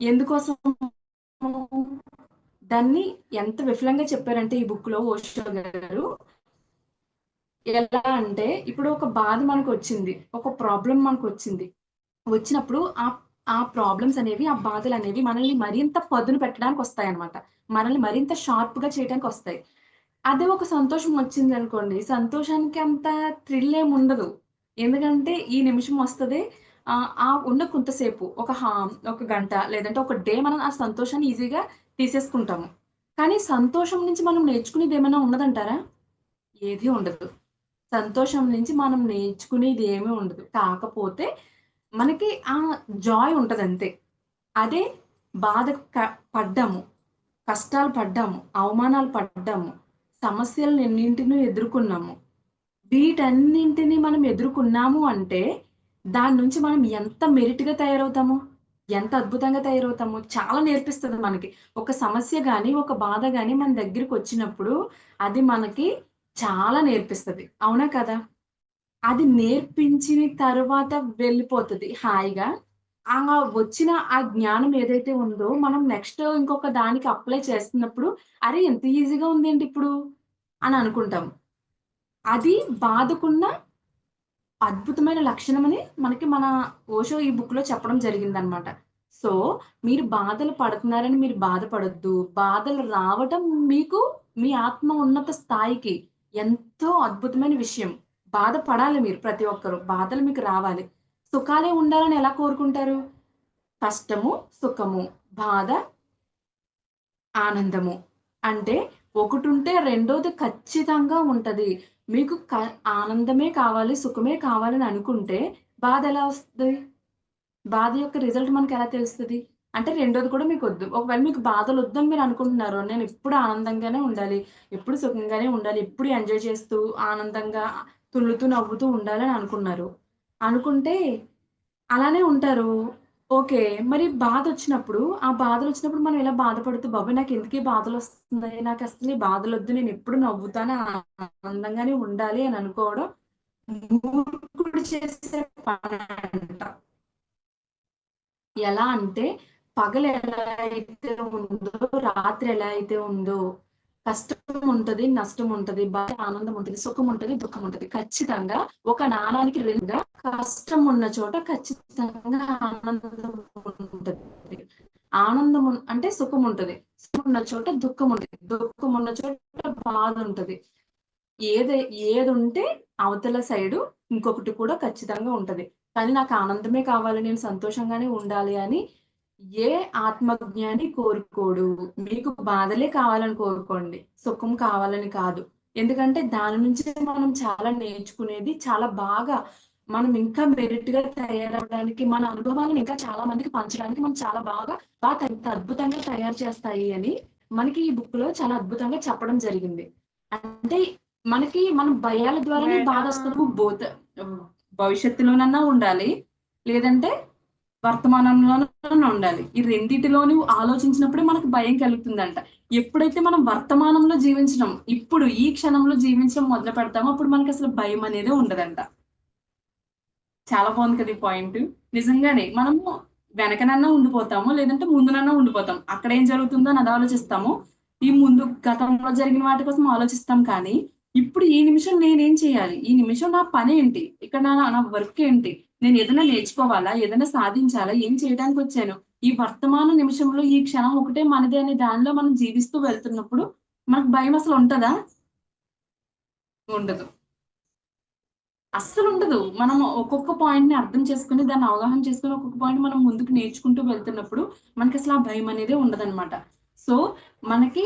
ఎందుకోసం దాన్ని ఎంత విఫలంగా చెప్పారంటే ఈ బుక్‌లో ఓషో గారు. ఎలా అంటే ఇప్పుడు ఒక బాధ మనకొచ్చింది. ఒక ప్రాబ్లమ్ మనకొచ్చింది. వచ్చినప్పుడు ఆ ప్రాబ్లమ్స్ అనేవి, ఆ బాధలనేవి మనల్ని మరింత పదును పెట్టడానికొస్తాయన్నమాట. మనల్ని మరింత షార్ప్‌గా చేయటానికొస్తాయి. అదే ఒక సంతోషం వచ్చిందనుకోండి, సంతోషానికి అంత థ్రిల్ ఏముండదు. ఎందుకంటే ఈ నిమిషం వస్తది. ఉన్న కొంతసేపు ఒక గంట లేదంటే ఒక డే మనం ఆ సంతోషాన్ని ఈజీగా తీసేసుకుంటాము. కానీ సంతోషం నుంచి మనం నేర్చుకునేదేమైనా ఉన్నదంటారా? ఏది ఉండదు. సంతోషం నుంచి మనం నేర్చుకునేది ఏమీ ఉండదు. కాకపోతే మనకి ఆ జాయ్ ఉంటదంతే. అదే బాధ పడ్డాము, కష్టాలు పడ్డాము, అవమానాలు పడ్డాము, సమస్యలనెన్నింటిని ఎదుర్కొన్నాము. వీటన్నింటిని మనం ఎదుర్కొన్నాము అంటే, దాని నుంచి మనం ఎంత మెరిట్‌గా తయారవుతాము, ఎంత అద్భుతంగా తయారవుతాము, చాలా నేర్పిస్తది మనకి. ఒక సమస్య గాని, ఒక బాధ గాని మన దగ్గరికొచ్చినప్పుడు, అది మనకి చాలా నేర్పిస్తది. అవునా కదా? అది నేర్పించిన తరువాత వెళ్ళిపోతది హాయిగా. ఆ వచ్చిన ఆ జ్ఞానం ఏదైతే ఉందో, మనం నెక్స్ట్ ఇంకొక దానికి అప్లై చేస్తున్నప్పుడు, అరే! ఇంత ఈజీగా ఉందేంటి ఇప్పుడు అని అనుకుంటాం. అది బాధకున్న అద్భుతమైన లక్షణమని మనకి మన ఓషో ఈ బుక్‌లో చెప్పడం జరిగిందనమాట. సో, మీరు బాధలు పడుతున్నారని మీరు బాధపడొద్దు. బాధలు రావటం మీకు మీ ఆత్మ ఉన్నత స్థాయికి ఎంతో అద్భుతమైన విషయం. బాధపడాలి మీరు ప్రతి ఒక్కరు. బాధలు మీకు రావాలి. సుఖాలే ఉండాలని ఎలా కోరుకుంటారు? కష్టము, సుఖము, బాధ, ఆనందము. అంటే ఒకటుంటే రెండోది ఖచ్చితంగా ఉంటది. మీకు ఆనందమే కావాలి, సుఖమే కావాలని అనుకుంటే బాధెలా వస్తది? బాధ యొక్క రిజల్ట్ మనకెలా తెలుస్తది? అంటే రెండోది కూడా మీకొద్దు. ఒకవేళ మీకు బాధలొద్దని మీరనుకుంటున్నారు. నేనెప్పుడు ఆనందంగానే ఉండాలి, ఎప్పుడు సుఖంగానే ఉండాలి, ఎప్పుడు ఎంజాయ్ చేస్తూ, ఆనందంగా తుళ్ళుతూ, నవ్వుతూ ఉండాలని అనుకున్నారు. అనుకుంటే అలానే ఉంటారు. ఓకే. మరి బాధొచ్చినప్పుడు, ఆ బాధలొచ్చినప్పుడు మనం ఇలా బాధపడుతూ బాబోయ్! నాకెందుకీ బాధలొస్తున్నాయి? నాకసలు ఈ బాధలొద్దు. నేనెప్పుడు నవ్వుతానే ఆనందంగానే ఉండాలి అని అనుకోవడం మూర్ఖుడు చేసే పనంట. ఎలా అంటే పగలు ఎలా అయితే ఉందో, రాత్రి ఎలా అయితే ఉందో, కష్టం ఉంటది, నష్టం ఉంటది, బాధ, ఆనందం ఉంటది, సుఖం ఉంటది, దుఃఖం ఉంటది. ఖచ్చితంగా ఒక నాణానికి రెండుగా కష్టం ఉన్న చోట ఖచ్చితంగా ఆనందం ఉంటది. ఆనందం అంటే సుఖం ఉంటది. సుఖం ఉన్న చోట దుఃఖం ఉంటది. దుఃఖం ఉన్న చోట బాధ ఉంటది. ఏది ఏదుంటే అవతల సైడు ఇంకొకటి కూడా ఖచ్చితంగా ఉంటది. కానీ నాకు ఆనందమే కావాలి, నేను సంతోషంగానే ఉండాలి అని ఏ ఆత్మజ్ఞాని కోరుకోడు. మీకు బాధలే కావాలని కోరుకోండి. సుఖం కావాలని కాదు. ఎందుకంటే దాని నుంచే మనం చాలా నేర్చుకునేది చాలా బాగా మనం ఇంకా మెరిట్‌గా తయారవ్వడానికి, మన అనుభవాలను ఇంకా చాలా మందికి పంచడానికి మనం చాలా బాగా ఇంత అద్భుతంగా తయారు చేస్తాయి అని మనకి ఈ బుక్‌లో చాలా అద్భుతంగా చెప్పడం జరిగింది. అంటే మనకి మన భయాల ద్వారానే బాధొస్తది. భవిష్యత్తులోనన్నా ఉండాలి. లేదంటే వర్తమానంలోనే ఉండాలి. ఈ రెండిటిలోనూ ఆలోచించినప్పుడే మనకు భయం కలుగుతుందంట. ఎప్పుడైతే మనం వర్తమానంలో జీవించడం, ఇప్పుడు ఈ క్షణంలో జీవించడం మొదలుపెడతామో అప్పుడు మనకసలు భయమనేదే ఉండదంట. చాలా బావుంది కదా! ఈ పాయింటు. నిజంగానే మనము వెనకనన్నా ఉండిపోతాము. లేదంటే ముందునన్నా ఉండిపోతాం. అక్కడేం జరుగుతుందో అని అది ఆలోచిస్తాము. ఈ ముందు గతంలో జరిగిన వాటి కోసం ఆలోచిస్తాం కానీ, ఇప్పుడు ఈ నిమిషం నేనేం చేయాలి? ఈ నిమిషం నా పనేంటి? ఇక్కడ నా వర్క్ ఏంటి? నేనేదైనా నేర్చుకోవాలా? ఏదైనా సాధించాలా? ఏం చేయడానికొచ్చాను? ఈ వర్తమాన నిమిషంలో ఈ క్షణం ఒకటే మనదే అనే దానిలో మనం జీవిస్తూ వెళ్తున్నప్పుడు మనకు భయమసలుంటదా? ఉండదు. అస్సలుండదు. మనం ఒక్కొక్క పాయింట్‌ని అర్థం చేసుకొని, దాన్ని అవగాహన చేసుకొని, ఒక్కొక్క పాయింట్ మనం ముందుకు నేర్చుకుంటూ వెళ్తున్నప్పుడు, మనకసల ఆ భయమనేదే ఉండదనమాట. సో, మనకి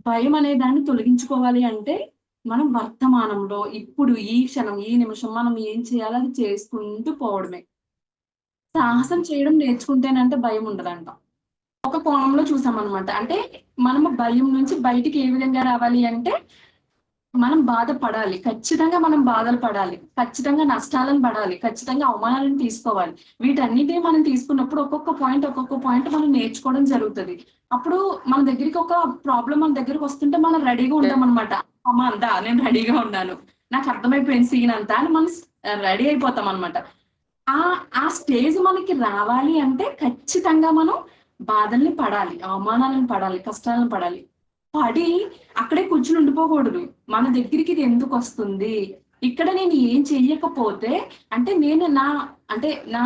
భయమనే దాన్ని తొలగించుకోవాలి అంటే, మనం వర్తమానంలో, ఇప్పుడు, ఈ క్షణం, ఈ నిమిషం మనం ఏం చేయాలో అది చేసుకుంటూ పోవడమే. సాహసం చేయడం నేర్చుకుంటేనంటే భయముండదంట. ఒక కోణంలో చూసామనమాట. అంటే, మనము భయం నుంచి బయటికి ఏ విధంగా రావాలి అంటే మనం బాధపడాలి. ఖచ్చితంగా మనం బాధలు పడాలి. ఖచ్చితంగా నష్టాలను పడాలి. ఖచ్చితంగా అవమానాలను తీసుకోవాలి. వీటన్నిటిని మనం తీసుకున్నప్పుడు ఒక్కొక్క పాయింట్ మనం నేర్చుకోవడం జరుగుతది. అప్పుడు మన దగ్గరికి ఒక ప్రాబ్లమ్ మన దగ్గరకొస్తుంటే మనం రెడీగా ఉంటామనమాట. అమ్మ అందా నేను రెడీగా ఉన్నాను. నాకు అర్థమైపోయింది సీన్ అంతా అని మనం రెడీ అయిపోతామనమాట. ఆ స్టేజ్ మనకి రావాలి అంటే ఖచ్చితంగా మనం బాధల్ని పడాలి. అవమానాలను పడాలి. కష్టాలను పడాలి. పడి అక్కడే కూర్చొని ఉండిపోకూడదు. మన దగ్గరికి ఇది ఎందుకొస్తుంది? ఇక్కడ నేను ఏం చెయ్యకపోతే అంటే నేను అంటే నా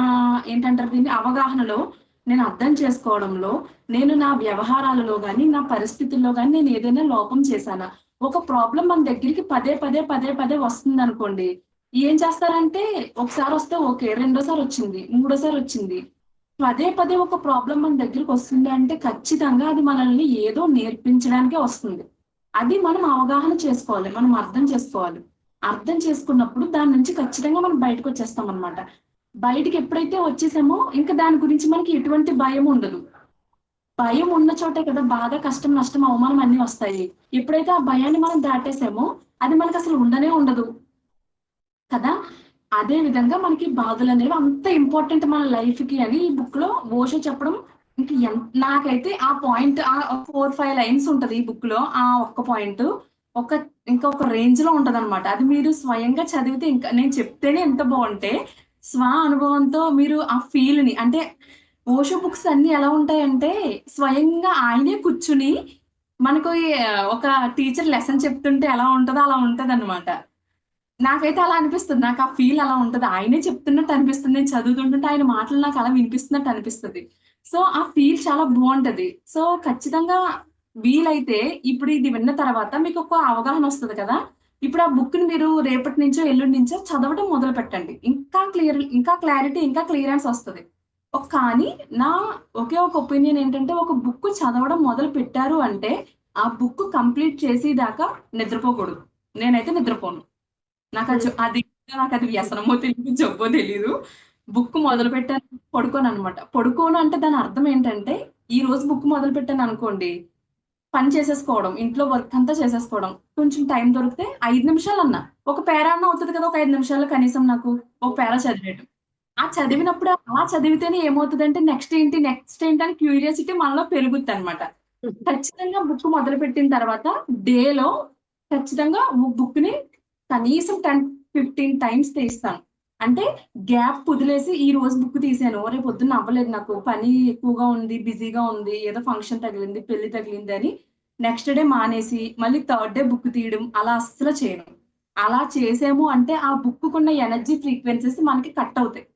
ఏంటంటారు దీన్ని అవగాహనలో, నేను అర్థం చేసుకోవడంలో, నేను నా వ్యవహారాలలో గాని, నా పరిస్థితుల్లో గాని నేను ఏదైనా లోపం చేశానా? ఒక ప్రాబ్లం మన దగ్గరికి పదే పదే పదే పదే వస్తుంది అనుకోండి, ఏం చేస్తారంటే ఒకసారి వస్తే ఓకే, రెండోసారి వచ్చింది, మూడోసారి వచ్చింది, పదే పదే ఒక ప్రాబ్లం మన దగ్గరికి వస్తుంది అంటే ఖచ్చితంగా అది మనల్ని ఏదో నేర్పించడానికే వస్తుంది. అది మనం అవగాహన చేసుకోవాలి, మనం అర్థం చేసుకోవాలి. అర్థం చేసుకున్నప్పుడు దాని నుంచి ఖచ్చితంగా మనం బయటకు వచ్చేస్తాం అనమాట. బయటికి ఎప్పుడైతే వచ్చేసామో ఇంకా దాని గురించి మనకి ఎటువంటి భయం ఉండదు. భయం ఉన్న చోటే కదా బాధ, కష్టం, నష్టం, అవమానం అన్ని వస్తాయి. ఎప్పుడైతే ఆ భయాన్ని మనం దాటేసామో అది మనకు అసలు ఉండనే ఉండదు కదా. అదే విధంగా మనకి బాధలు అనేవి అంత ఇంపార్టెంట్ మన లైఫ్ కి అని ఈ బుక్ లో ఓషో చెప్పడం. నాకైతే ఆ పాయింట్, ఆ 4-5 లైన్స్ ఉంటది ఈ బుక్ లో, ఆ ఒక్క పాయింట్ ఒక ఇంకా ఒక రేంజ్ లో ఉంటది అనమాట. అది మీరు స్వయంగా చదివితే, ఇంకా నేను చెప్తేనే ఎంత బాగుంటే స్వ అనుభవంతో మీరు ఆ ఫీల్ ని, అంటే ఓషో బుక్స్ అన్ని ఎలా ఉంటాయంటే స్వయంగా ఆయనే కూర్చుని మనకు ఒక టీచర్ లెసన్ చెప్తుంటే ఎలా ఉంటదో అలా ఉంటది అనమాట. నాకైతే అలా అనిపిస్తది. నాకు ఆ ఫీల్ అలా ఉంటది. ఆయనే చెప్తున్నట్టు అనిపిస్తుంది. నేను చదువుతుంటుంటే ఆయన మాటలు నాకు అలా వినిపిస్తున్నట్టు అనిపిస్తది. సో, ఆ ఫీల్ చాలా బావుంటది. సో, ఖచ్చితంగా వీలైతే ఇప్పుడు ఇది విన్న తర్వాత మీకొక అవగాహన వస్తది కదా. ఇప్పుడు ఆ బుక్‌ని మీరు రేపటి నుంచో, ఎల్లుండి నుంచో చదవటం మొదలుపెట్టండి. ఇంకా క్లారిటీ, ఇంకా క్లియరెన్స్ వస్తది. కానీ నా ఒకే ఒక ఒపీనియన్ ఏంటంటే, ఒక బుక్ చదవడం మొదలుపెట్టారు అంటే, ఆ బుక్ కంప్లీట్ చేసేదాకా నిద్రపోకూడదు. నేనైతే నిద్రపోను. నాకది వ్యసనమో తెలీదు, జబ్బో తెలీదు. బుక్ మొదలుపెట్టాను, పడుకోననమాట. పడుకోను అంటే దాని అర్థం ఏంటంటే, ఈ రోజు బుక్ మొదలుపెట్టాననుకోండి, పని చేసేసుకోవడం, ఇంట్లో వర్క్ అంతా చేసేసుకోవడం. కొంచెం టైం దొరికితే 5 నిమిషాలన్నా, ఒక పేరా అన్నా అవుతది కదా! ఒక 5 నిమిషాల్లో కనీసం నాకు ఒక పేరా చదివేయటం. ఆ చదివినప్పుడు అలా చదివితేనే ఏమవుతదంటే నెక్స్ట్ ఏంటి అని క్యూరియాసిటీ మనలో పెరుగుద్దనమాట. ఖచ్చితంగా బుక్ మొదలుపెట్టిన తర్వాత డేలో ఖచ్చితంగా బుక్‌ని కనీసం 10, 15 టైమ్స్ తీస్తాను. అంటే గ్యాప్ వదిలేసి ఈ రోజు బుక్ తీసాను. రేపు పొద్దున్న అవ్వలేదు, నాకు పని ఎక్కువగా ఉంది, బిజీగా ఉంది, ఏదో ఫంక్షన్ తగిలింది, పెళ్లి తగిలింది అని నెక్స్ట్ డే మానేసి మళ్ళీ థర్డ్ డే బుక్ తీయడం అలా అస్సలు చేయను. అలా చేసాము అంటే ఆ బుక్కుకున్న ఎనర్జీ ఫ్రీక్వెన్సీస్ మనకి కట్ అవుతాయి.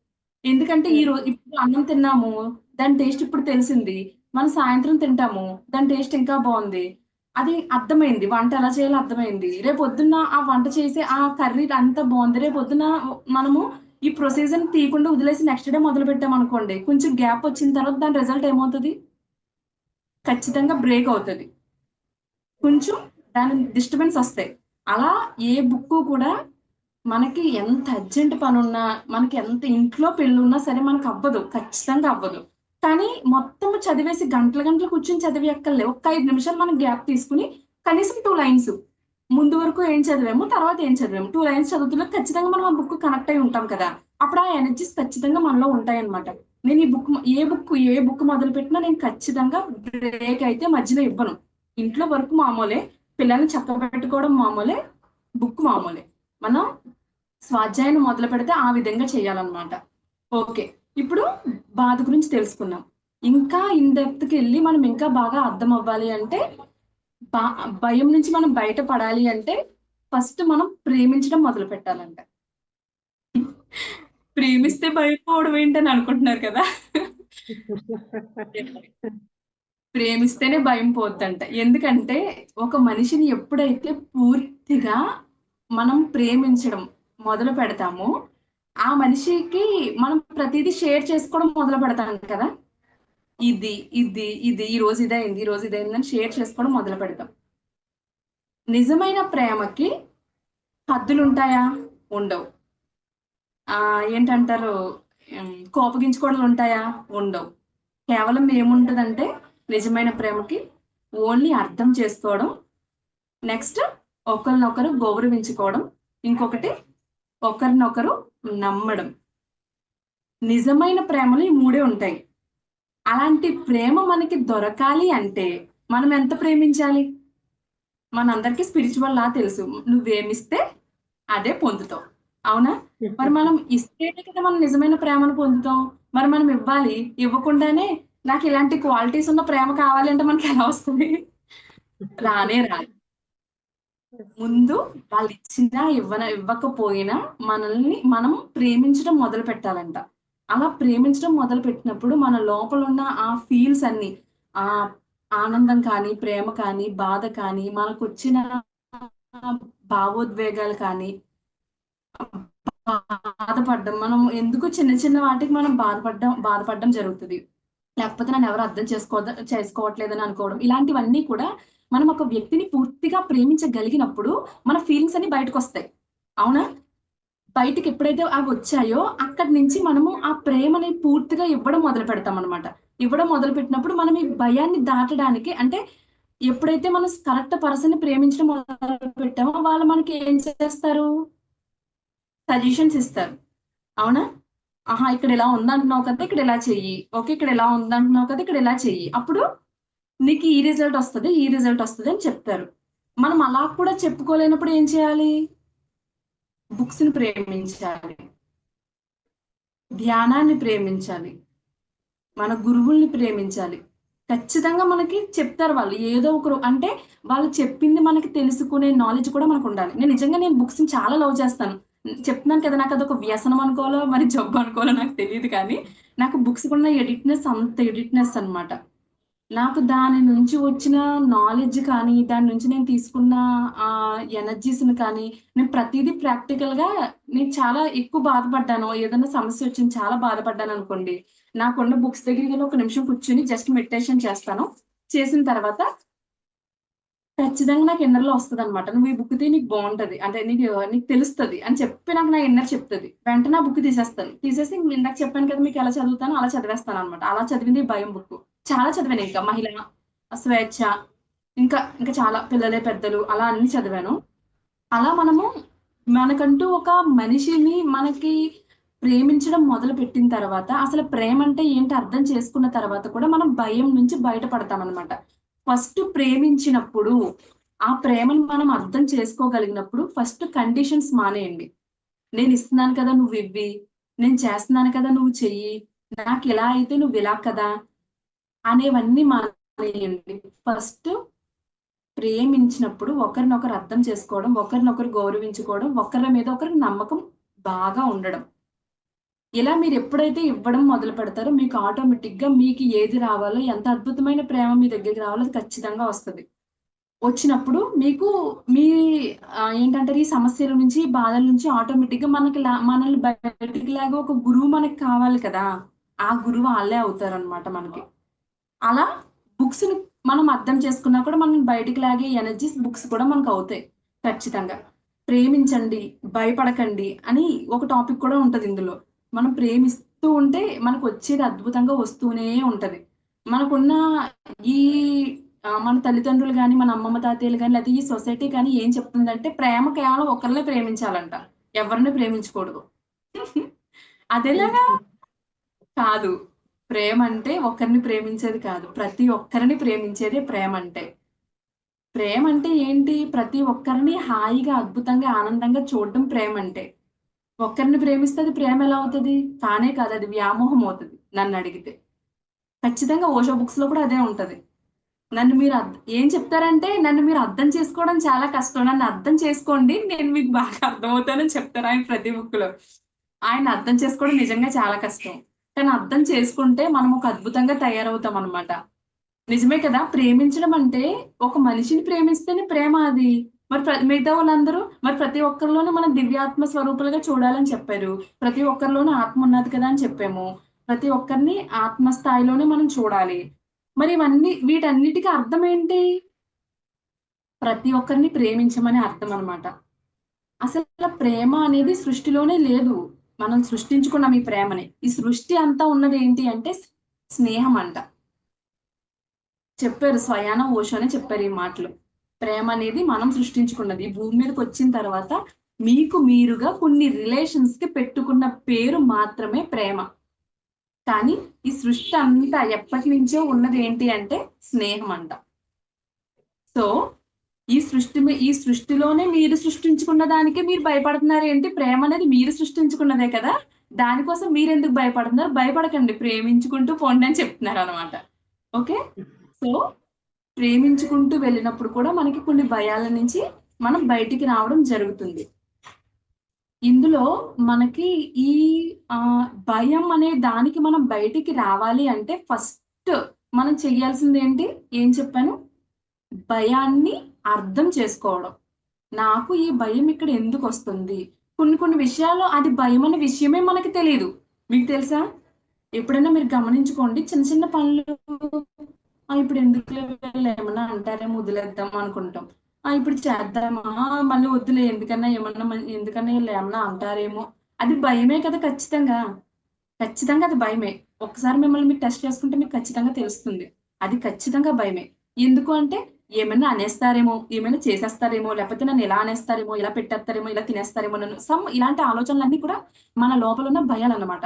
ఎందుకంటే ఇప్పుడు అన్నం తిన్నాము, దాని టేస్ట్ ఇప్పుడు తెలిసింది. మనం సాయంత్రం తింటాము, దాని టేస్ట్ ఇంకా బావుంది. అది అర్థమైంది. వంట ఎలా చేయాలో అర్థమైంది. రేపొద్దున్న ఆ వంట చేసి ఆ కర్రీ అంతా బావుంది. రేపొద్దున మనము ఈ ప్రొసీజర్‌ని తీయకుండా వదిలేసి నెక్స్ట్ డే మొదలుపెట్టామనుకోండి, కొంచెం గ్యాప్ వచ్చిన తర్వాత దాని రిజల్ట్ ఏమవుతది? ఖచ్చితంగా బ్రేక్ అవుతది. కొంచెం దాని డిస్టర్బెన్స్ ఒస్తాయి. అలా ఏ బుక్కు కూడా మనకి ఎంత అర్జెంట్ పనున్నా, మనకి ఎంత ఇంట్లో పెళ్లున్నా సరే మనకవ్వదు. ఖచ్చితంగా అవ్వదు. కానీ మొత్తం చదివేసి గంటలు గంటలు కూర్చొని చదివేయక్కర్లే. ఒక్క 5 నిమిషాలు మనం గ్యాప్ తీసుకొని కనీసం 2 లైన్స్ ముందు వరకు ఏం చదివామో, తర్వాత ఏం చదివాము. 2 లైన్స్ చదువుతున్నా ఖచ్చితంగా మనం ఆ బుక్ కనెక్ట్ అయ్యి ఉంటాం కదా. అప్పుడు ఆ ఎనర్జీస్ ఖచ్చితంగా మనలో ఉంటాయన్నమాట. నేను ఈ బుక్ ఏ బుక్ మొదలుపెట్టినా నేను ఖచ్చితంగా బ్రేక్ అయితే మధ్యలో ఇవ్వను. ఇంట్లో వర్క్ మామూలే, పిల్లల్ని చక్కబెట్టుకోవడం మామూలే, బుక్ మామూలే. మనం స్వాధ్యాయం మొదలుపెడితే ఆ విధంగా చేయాలన్నమాట. ఓకే. ఇప్పుడు బాధ గురించి తెలుసుకున్నాం. ఇంకా ఇన్ డెప్త్‌కెళ్ళి మనం ఇంకా బాగా అర్థం అవ్వాలి అంటే, బ భయం నుంచి మనం బయట పడాలి అంటే, ఫస్ట్ మనం ప్రేమించడం మొదలుపెట్టాలంట. ప్రేమిస్తే భయపోవడం ఏంటని అనుకుంటున్నారు కదా. ప్రేమిస్తేనే భయం పోద్దంట. ఎందుకంటే ఒక మనిషిని ఎప్పుడైతే పూర్తిగా మనం ప్రేమించడం మొదలు పెడతామో, ఆ మనిషికి మనం ప్రతీదీ షేర్ చేసుకోవడం మొదలు పెడతాం కదా. ఇది, ఇది ఈరోజు ఇదయింది, ఈరోజు ఇదయిందని షేర్ చేసుకోవడం మొదలు పెడతాం. నిజమైన ప్రేమకి హద్దులుంటాయా? ఉండవు. ఏంటంటారు, కోపగించుకోవడాలుంటాయా? ఉండవు. కేవలం ఏముంటదంటే నిజమైన ప్రేమకి ఓన్లీ అర్థం చేసుకోవడం, నెక్స్ట్ ఒకళ్ళనొకరు గౌరవించుకోవడం, ఇంకొకటి ఒకరినొకరు నమ్మడం. నిజమైన ప్రేమలో ఈ 3 ఉంటాయి. అలాంటి ప్రేమ మనకి దొరకాలి అంటే మనం ఎంత ప్రేమించాలి? మనందరికీ స్పిరిచ్యువల్ లా తెలుసు. నువ్వేమిస్తే అదే పొందుతావు. అవునా? మరి మనం ఇస్తేనే కదా మనం నిజమైన ప్రేమను పొందుతాం. మరి మనం ఇవ్వాలి. ఇవ్వకుండానే నాకిలాంటి క్వాలిటీస్ ఉన్న ప్రేమ కావాలి అంటే మనకెలా వస్తది? రానే రాదు. ముందు వాళ్ళిచ్చినా, ఇవ్వకపోయినా మనల్ని మనం ప్రేమించడం మొదలుపెట్టాలంట. అలా ప్రేమించడం మొదలుపెట్టినప్పుడు మన లోపలున్న ఆ ఫీల్స్ అన్నీ, ఆహ్, ఆనందం కానీ, ప్రేమ కానీ, బాధ కానీ, మనకొచ్చిన భావోద్వేగాలు కానీ, బాధపడ్డం, మనం ఎందుకు చిన్న చిన్న వాటికి మనం బాధపడడం జరుగుతుంది. లేకపోతే నన్ను ఎవరు అర్థం చేసుకోవట్లేదని అనుకోవడం. ఇలాంటివన్నీ కూడా మనం ఒక వ్యక్తిని పూర్తిగా ప్రేమించగలిగినప్పుడు మన ఫీలింగ్స్ అన్ని బయటకొస్తాయి. అవునా? బయటికి ఎప్పుడైతే అవి వచ్చాయో అక్కడి నుంచి మనము ఆ ప్రేమని పూర్తిగా ఇవ్వడం మొదలుపెడతామనమాట. ఇవ్వడం మొదలుపెట్టినప్పుడు మనం ఈ భయాన్ని దాటడానికి, అంటే ఎప్పుడైతే మనం కరెక్ట్ పర్సన్‌ని ప్రేమించడం మొదలుపెట్టామో వాళ్ళు మనకి ఏం చేస్తారు? సజెషన్స్ ఇస్తారు. అవునా? ఆహా! ఇక్కడ ఇలా ఉందంటున్నావు కదా! ఇక్కడ ఇలా చెయ్యి. ఓకే. ఇక్కడ ఇలా ఉందంటున్నావు కదా! ఇక్కడ ఇలా చెయ్యి. అప్పుడు నీకు ఈ రిజల్ట్ ఒస్తది, ఈ రిజల్ట్ ఒస్తది అని చెప్తారు. మనం అలా కూడా చెప్పుకోలేనప్పుడు ఏం చేయాలి? బుక్స్‌ని ప్రేమించాలి. ధ్యానాన్ని ప్రేమించాలి. మన గురువుల్ని ప్రేమించాలి. ఖచ్చితంగా మనకి చెప్తారు వాళ్ళు. ఏదో ఒకరు అంటే వాళ్ళు చెప్పింది మనకి తెలుసుకునే నాలెడ్జ్ కూడా మనకుండాలి. నేను బుక్స్‌ని చాలా లవ్ చేస్తాను. చెప్తున్నాను కదా! నాకదొక వ్యసనం అనుకోవాలో, మరి జబ్బు అనుకోవాలో నాకు తెలీదు కానీ, నాకు బుక్స్‌కున్న ఎడిక్ట్‌నెస్ అంత ఎడిక్ట్‌నెస్ అన్నమాట. నాకు దాని నుంచి వచ్చిన నాలెడ్జ్ కానీ, దాని నుంచి నేను తీసుకున్న ఎనర్జీస్‌ని కానీ, నేను ప్రతీదీ ప్రాక్టికల్‌గా నేను చాలా ఎక్కువ బాధపడ్డాను. ఏదన్నా సమస్యొచ్చింది చాలా బాధపడ్డాననుకోండి, నాకున్న బుక్స్ దగ్గరికెళ్ళి ఒక నిమిషం కూర్చొని జస్ట్ మెడిటేషన్ చేస్తాను. చేసిన తర్వాత ఖచ్చితంగా నాకు ఇన్నర్‌లో వస్తదనమాట. "నువ్వు ఈ బుక్ తీ నీకు బావుంటది. అంటే నీకు తెలుస్తది" అని చెప్పి నాకు నా ఇన్నర్ చెప్తది. వెంటనే ఆ బుక్ తీసేస్తాను. తీసేసి ఇందాక చెప్పాను కదా! మీకెలా చదువుతానో అలా చదివేస్తాననమాట. అలా చదివింది ఈ భయం బుక్కు. చాలా చదివానింకా. మహిళ, స్వేచ్ఛ, ఇంకా చాలా పిల్లలే పెద్దలు అలా అన్నీ చదివాను. అలా మనకంటూ ఒక మనిషిని మనకి ప్రేమించడం మొదలుపెట్టిన తర్వాత, అసలు ప్రేమంటే ఏంటి అర్థం చేసుకున్న తర్వాత కూడా మనం భయం నుంచి బయటపడతామనమాట. ఫస్ట్ ప్రేమించినప్పుడు, ఆ ప్రేమను మనం అర్థం చేసుకోగలిగినప్పుడు ఫస్ట్ కండిషన్స్ మానేయండి. నేనిస్తున్నాను కదా! నువ్వివ్వి. నేను చేస్తున్నాను కదా! నువ్వు చెయ్యి. నాకిలా అయితే నువ్విలా కదా! అనేవన్నీ మానేయండి. ఫస్ట్ ప్రేమించినప్పుడు ఒకరినొకరు అర్థం చేసుకోవడం, ఒకరినొకరు గౌరవించుకోవడం, ఒకరి మీద ఒకరికి నమ్మకం బాగా ఉండడం. ఇలా మీరెప్పుడైతే ఇవ్వడం మొదలుపెడతారో మీకు ఆటోమేటిక్‌గా మీకు ఏది రావాలో, ఎంత అద్భుతమైన ప్రేమ మీ దగ్గరికి రావాలో అది ఖచ్చితంగా వస్తది. వచ్చినప్పుడు మీకు మీ ఏంటంటారు, ఈ సమస్యల నుంచి, బాధల నుంచి ఆటోమేటిక్‌గా మనల్ని బయటికి లాగే ఒక గురువు మనకు కావాలి కదా! ఆ గురువు ఆళ్ళే అవుతారనమాట మనకి. అలా బుక్స్‌ని మనం అర్థం చేసుకున్నా కూడా మనం బయటికి లాగే ఎనర్జీస్ బుక్స్ కూడా మనకవుతాయి. ఖచ్చితంగా. ప్రేమించండి, భయపడకండి అని ఒక టాపిక్ కూడా ఉంటది ఇందులో. మనం ప్రేమిస్తూ ఉంటే మనకొచ్చేది అద్భుతంగా వస్తూనే ఉంటది. మనకున్న ఈ మన తల్లిదండ్రులు గాని, మన అమ్మమ్మ, తాతయ్యలు గాని, లేతే ఈ సొసైటీ కానీ ఏం చెప్తుందంటే ప్రేమ కేవలం ఒకళ్ళనే ప్రేమించాలంట. ఎవరిని ప్రేమించకూడదు. అదెలాగా? కాదు. ప్రేమంటే ఒకరిని ప్రేమించేది కాదు. ప్రతి ఒక్కరిని ప్రేమించేదే ప్రేమంటే. ప్రేమంటే ఏంటి? ప్రతి ఒక్కరిని హాయిగా, అద్భుతంగా, ఆనందంగా చూడడం ప్రేమంటే. ఒక్కరిని ప్రేమిస్తే అది ప్రేమెలా అవుతది? కానే కాదు. అది వ్యామోహం అవుతది నన్నడిగితే. ఖచ్చితంగా ఓషో బుక్స్‌లో కూడా అదే ఉంటది. నన్ను మీరు ఏం చెప్తారంటే, నన్ను మీరు అర్థం చేసుకోవడం చాలా కష్టం. నన్ను అర్థం చేసుకోండి. నేను మీకు బాగా అర్థమవుతానని చెప్తారు ఆయన ప్రతి బుక్‌లో. ఆయన్ని అర్థం చేసుకోవడం నిజంగా చాలా కష్టం. కానీ అర్థం చేసుకుంటే మనం ఒక అద్భుతంగా తయారవుతామనమాట. నిజమే కదా! ప్రేమించడం అంటే ఒక మనిషిని ప్రేమిస్తేనే ప్రేమ అది. మరి మిగతా వాళ్ళందరూ మరి ప్రతి ఒక్కరిలోనూ మనం దివ్యాత్మ స్వరూపులుగా చూడాలని చెప్పారు. ప్రతి ఒక్కరిలోనూ ఆత్మ ఉన్నది కదా! అని చెప్పాము. ప్రతి ఒక్కరిని ఆత్మ స్థాయిలోనే మనం చూడాలి. మరి వీటన్నిటికి అర్థం ఏంటి? ప్రతి ఒక్కరిని ప్రేమించమని అర్థం అన్నమాట. అసల ప్రేమ అనేది సృష్టిలోనే లేదు. మనం సృష్టించుకున్నాం ఈ ప్రేమని. ఈ సృష్టి అంతా ఉన్నదేంటి అంటే స్నేహం అంట. చెప్పారు స్వయాన ఓషోనే చెప్పారు ఈ మాటలు. ప్రేమ అనేది మనం సృష్టించుకున్నది. ఈ భూమి మీదకొచ్చిన తర్వాత మీకు మీరుగా కొన్ని రిలేషన్స్‌కి పెట్టుకున్న పేరు మాత్రమే ప్రేమ. కానీ ఈ సృష్టి అంతా ఎప్పటినుంచో ఉన్నదేంటి అంటే స్నేహం అంట. సో, ఈ సృష్టిలోనే మీరు సృష్టించుకున్న దానికే మీరు భయపడుతున్నారేంటి? ప్రేమనేది మీరు సృష్టించుకున్నదే కదా! దానికోసం మీరెందుకు భయపడుతున్నారు? భయపడకండి. ప్రేమించుకుంటూ పోండి అని చెప్తున్నారనమాట. ఓకే. సో, ప్రేమించుకుంటూ వెళ్ళినప్పుడు కూడా మనకి కొన్ని భయాల నుంచి మనం బయటికి రావడం జరుగుతుంది. ఇందులో మనకి ఈ భయం అనే దానికి మనం బయటికి రావాలి అంటే ఫస్ట్ మనం చేయాల్సిందేంటి? ఏం చెప్పాను? భయాన్ని అర్థం చేసుకోవడం. నాకు ఈ భయం ఇక్కడ ఎందుకు వస్తుంది? కొన్ని కొన్ని విషయాలు అది భయం అనే విషయమే మనకి తెలీదు. మీకు తెలుసా? ఎప్పుడైనా మీరు గమనించుకోండి, చిన్న చిన్న పనులు ఇప్పుడు ఎందుకులే వీళ్ళు ఏమన్నా అంటారేమో వదిలేద్దాం అనుకుంటాం. ఇప్పుడు చేద్దామా? మళ్ళీ వద్దులే ఎందుకన్నా వీళ్ళు ఏమన్నా అంటారేమో. అది భయమే కదా ఖచ్చితంగా. ఖచ్చితంగా అది భయమే. ఒక్కసారి మిమ్మల్ని మీరు టెస్ట్ చేసుకుంటే మీకు ఖచ్చితంగా తెలుస్తుంది. అది ఖచ్చితంగా భయమే. ఎందుకు అంటే ఏమైనా అనేస్తారేమో, ఏమైనా చేసేస్తారేమో, లేకపోతే నన్ను ఇలా అనేస్తారేమో, ఇలా పెట్టేస్తారేమో, ఇలా తినేస్తారేమో నన్ను. ఇలాంటి ఆలోచనలన్నీ కూడా మన లోపల ఉన్న భయాలన్నమాట.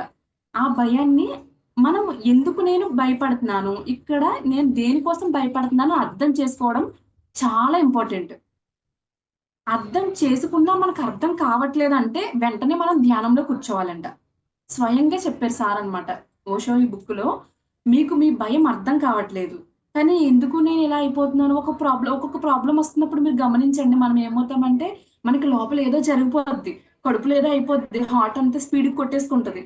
ఆ భయాన్ని మనం ఎందుకు నేను భయపడుతున్నాను, ఇక్కడ నేను దేనికోసం భయపడుతున్నానో అర్థం చేసుకోవడం చాలా ఇంపార్టెంట్. అర్థం చేసుకున్నా మనకు అర్థం కావట్లేదంటే వెంటనే మనం ధ్యానంలో కూర్చోవాలంట. స్వయంగా చెప్పారు సార్ అన్నమాట. ఓషో ఈ బుక్‌లో మీకు మీ భయం అర్థం కావట్లేదు. కానీ ఎందుకు నేను ఇలా అయిపోతున్నాను ఒక్కొక్క ప్రాబ్లమ్ వస్తున్నప్పుడు మీరు గమనించండి. మనం ఏమవుతామంటే మనకి లోపల ఏదో జరిగిపోద్ది. కడుపులో ఏదో అయిపోద్ది. హార్ట్ అంతా స్పీడ్‌గా కొట్టేసుకుంటది.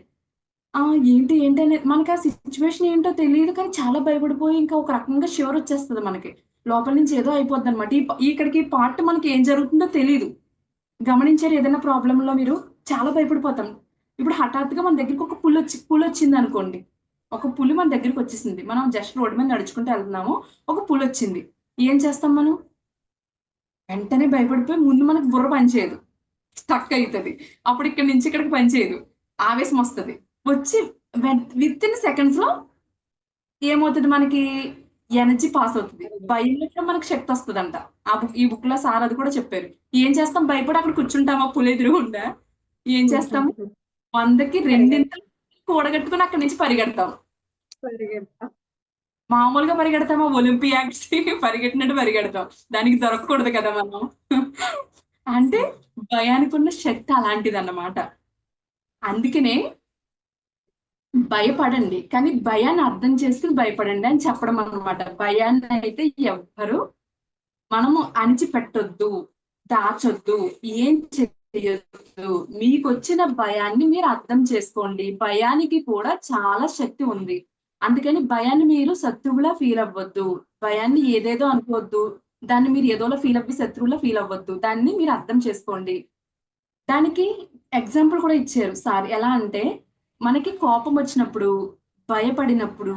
ఆ! ఏంటి అనేది మనకి ఆ సిట్యుయేషన్ ఏంటో తెలీదు కానీ చాలా భయపడిపోయి ఇంకా ఒక రకంగా షివర్ వచ్చేస్తది మనకి. లోపల నుంచి ఏదో అయిపోద్దనమాట. ఇక్కడికి ఈ పార్ట్ మనకి ఏం జరుగుతుందో తెలీదు. గమనించారా ఏదైనా ప్రాబ్లమ్‌లో మీరు? చాలా భయపడిపోతాం. ఇప్పుడు హఠాత్తుగా మన దగ్గరికి ఒక పులొచ్చిందనుకోండి. ఒక పులి మన దగ్గరికొచ్చేసింది. మనం జస్ట్ రోడ్డు మీద నడుచుకుంటూ ఎళ్తున్నాము. ఒక పులొచ్చింది. ఏం చేస్తాం మనం? వెంటనే భయపడిపోయి ముందు మనకు బుర్ర పనిచేయదు. స్టక్ అయితది. అప్పుడు ఇక్కడి నుంచి ఇక్కడికి పనిచేయదు. ఆవేశం వస్తది. వచ్చి వితిన్ సెకండ్స్‌లో ఏమవుతది మనకి ఎనర్జీ పాస్ అవుతది. భయంలో కూడా మనకు శక్తొస్తదంట. ఈ బుక్‌లో సార్ అది కూడా చెప్పారు. ఏం చేస్తాం భయపడి అక్కడ కూర్చుంటామా పులెదురుగుండా? ఏం చేస్తాము? 100కి రెండింతలు కూడగట్టుకొని అక్కడి నుంచి పరిగెడతాం. పరిగెడతా. మామూలుగా పరిగెడతామా? ఒలింపియాడ్స్‌కి పరిగెట్టినట్టు పరిగెడతాం. దానికి దొరకకూడదు కదా మనం. అంటే భయానికున్న శక్తి అలాంటిదన్నమాట. అందుకనే భయపడండి. కానీ భయాన్ని అర్థం చేసుకొని భయపడండి అని చెప్పడం అన్నమాట. భయాన్నయితే ఎవ్వరు మనము అణిచిపెట్టొద్దు, దాచొద్దు, ఏం చెయ్యొద్దు. మీకొచ్చిన భయాన్ని మీరు అర్థం చేసుకోండి. భయానికి కూడా చాలా శక్తి ఉంది. అందుకని భయాన్ని మీరు శత్రువులా ఫీల్ అవ్వద్దు. భయాన్ని ఏదేదో అనుకోవద్దు. దాన్ని మీరు ఏదోలా ఫీల్ అవ్వి శత్రువులా ఫీల్ అవ్వద్దు. దాన్ని మీరు అర్థం చేసుకోండి. దానికి ఎగ్జాంపుల్ కూడా ఇచ్చారు సార్. ఎలా అంటే, మనకి కోపమొచ్చినప్పుడు, భయపడినప్పుడు,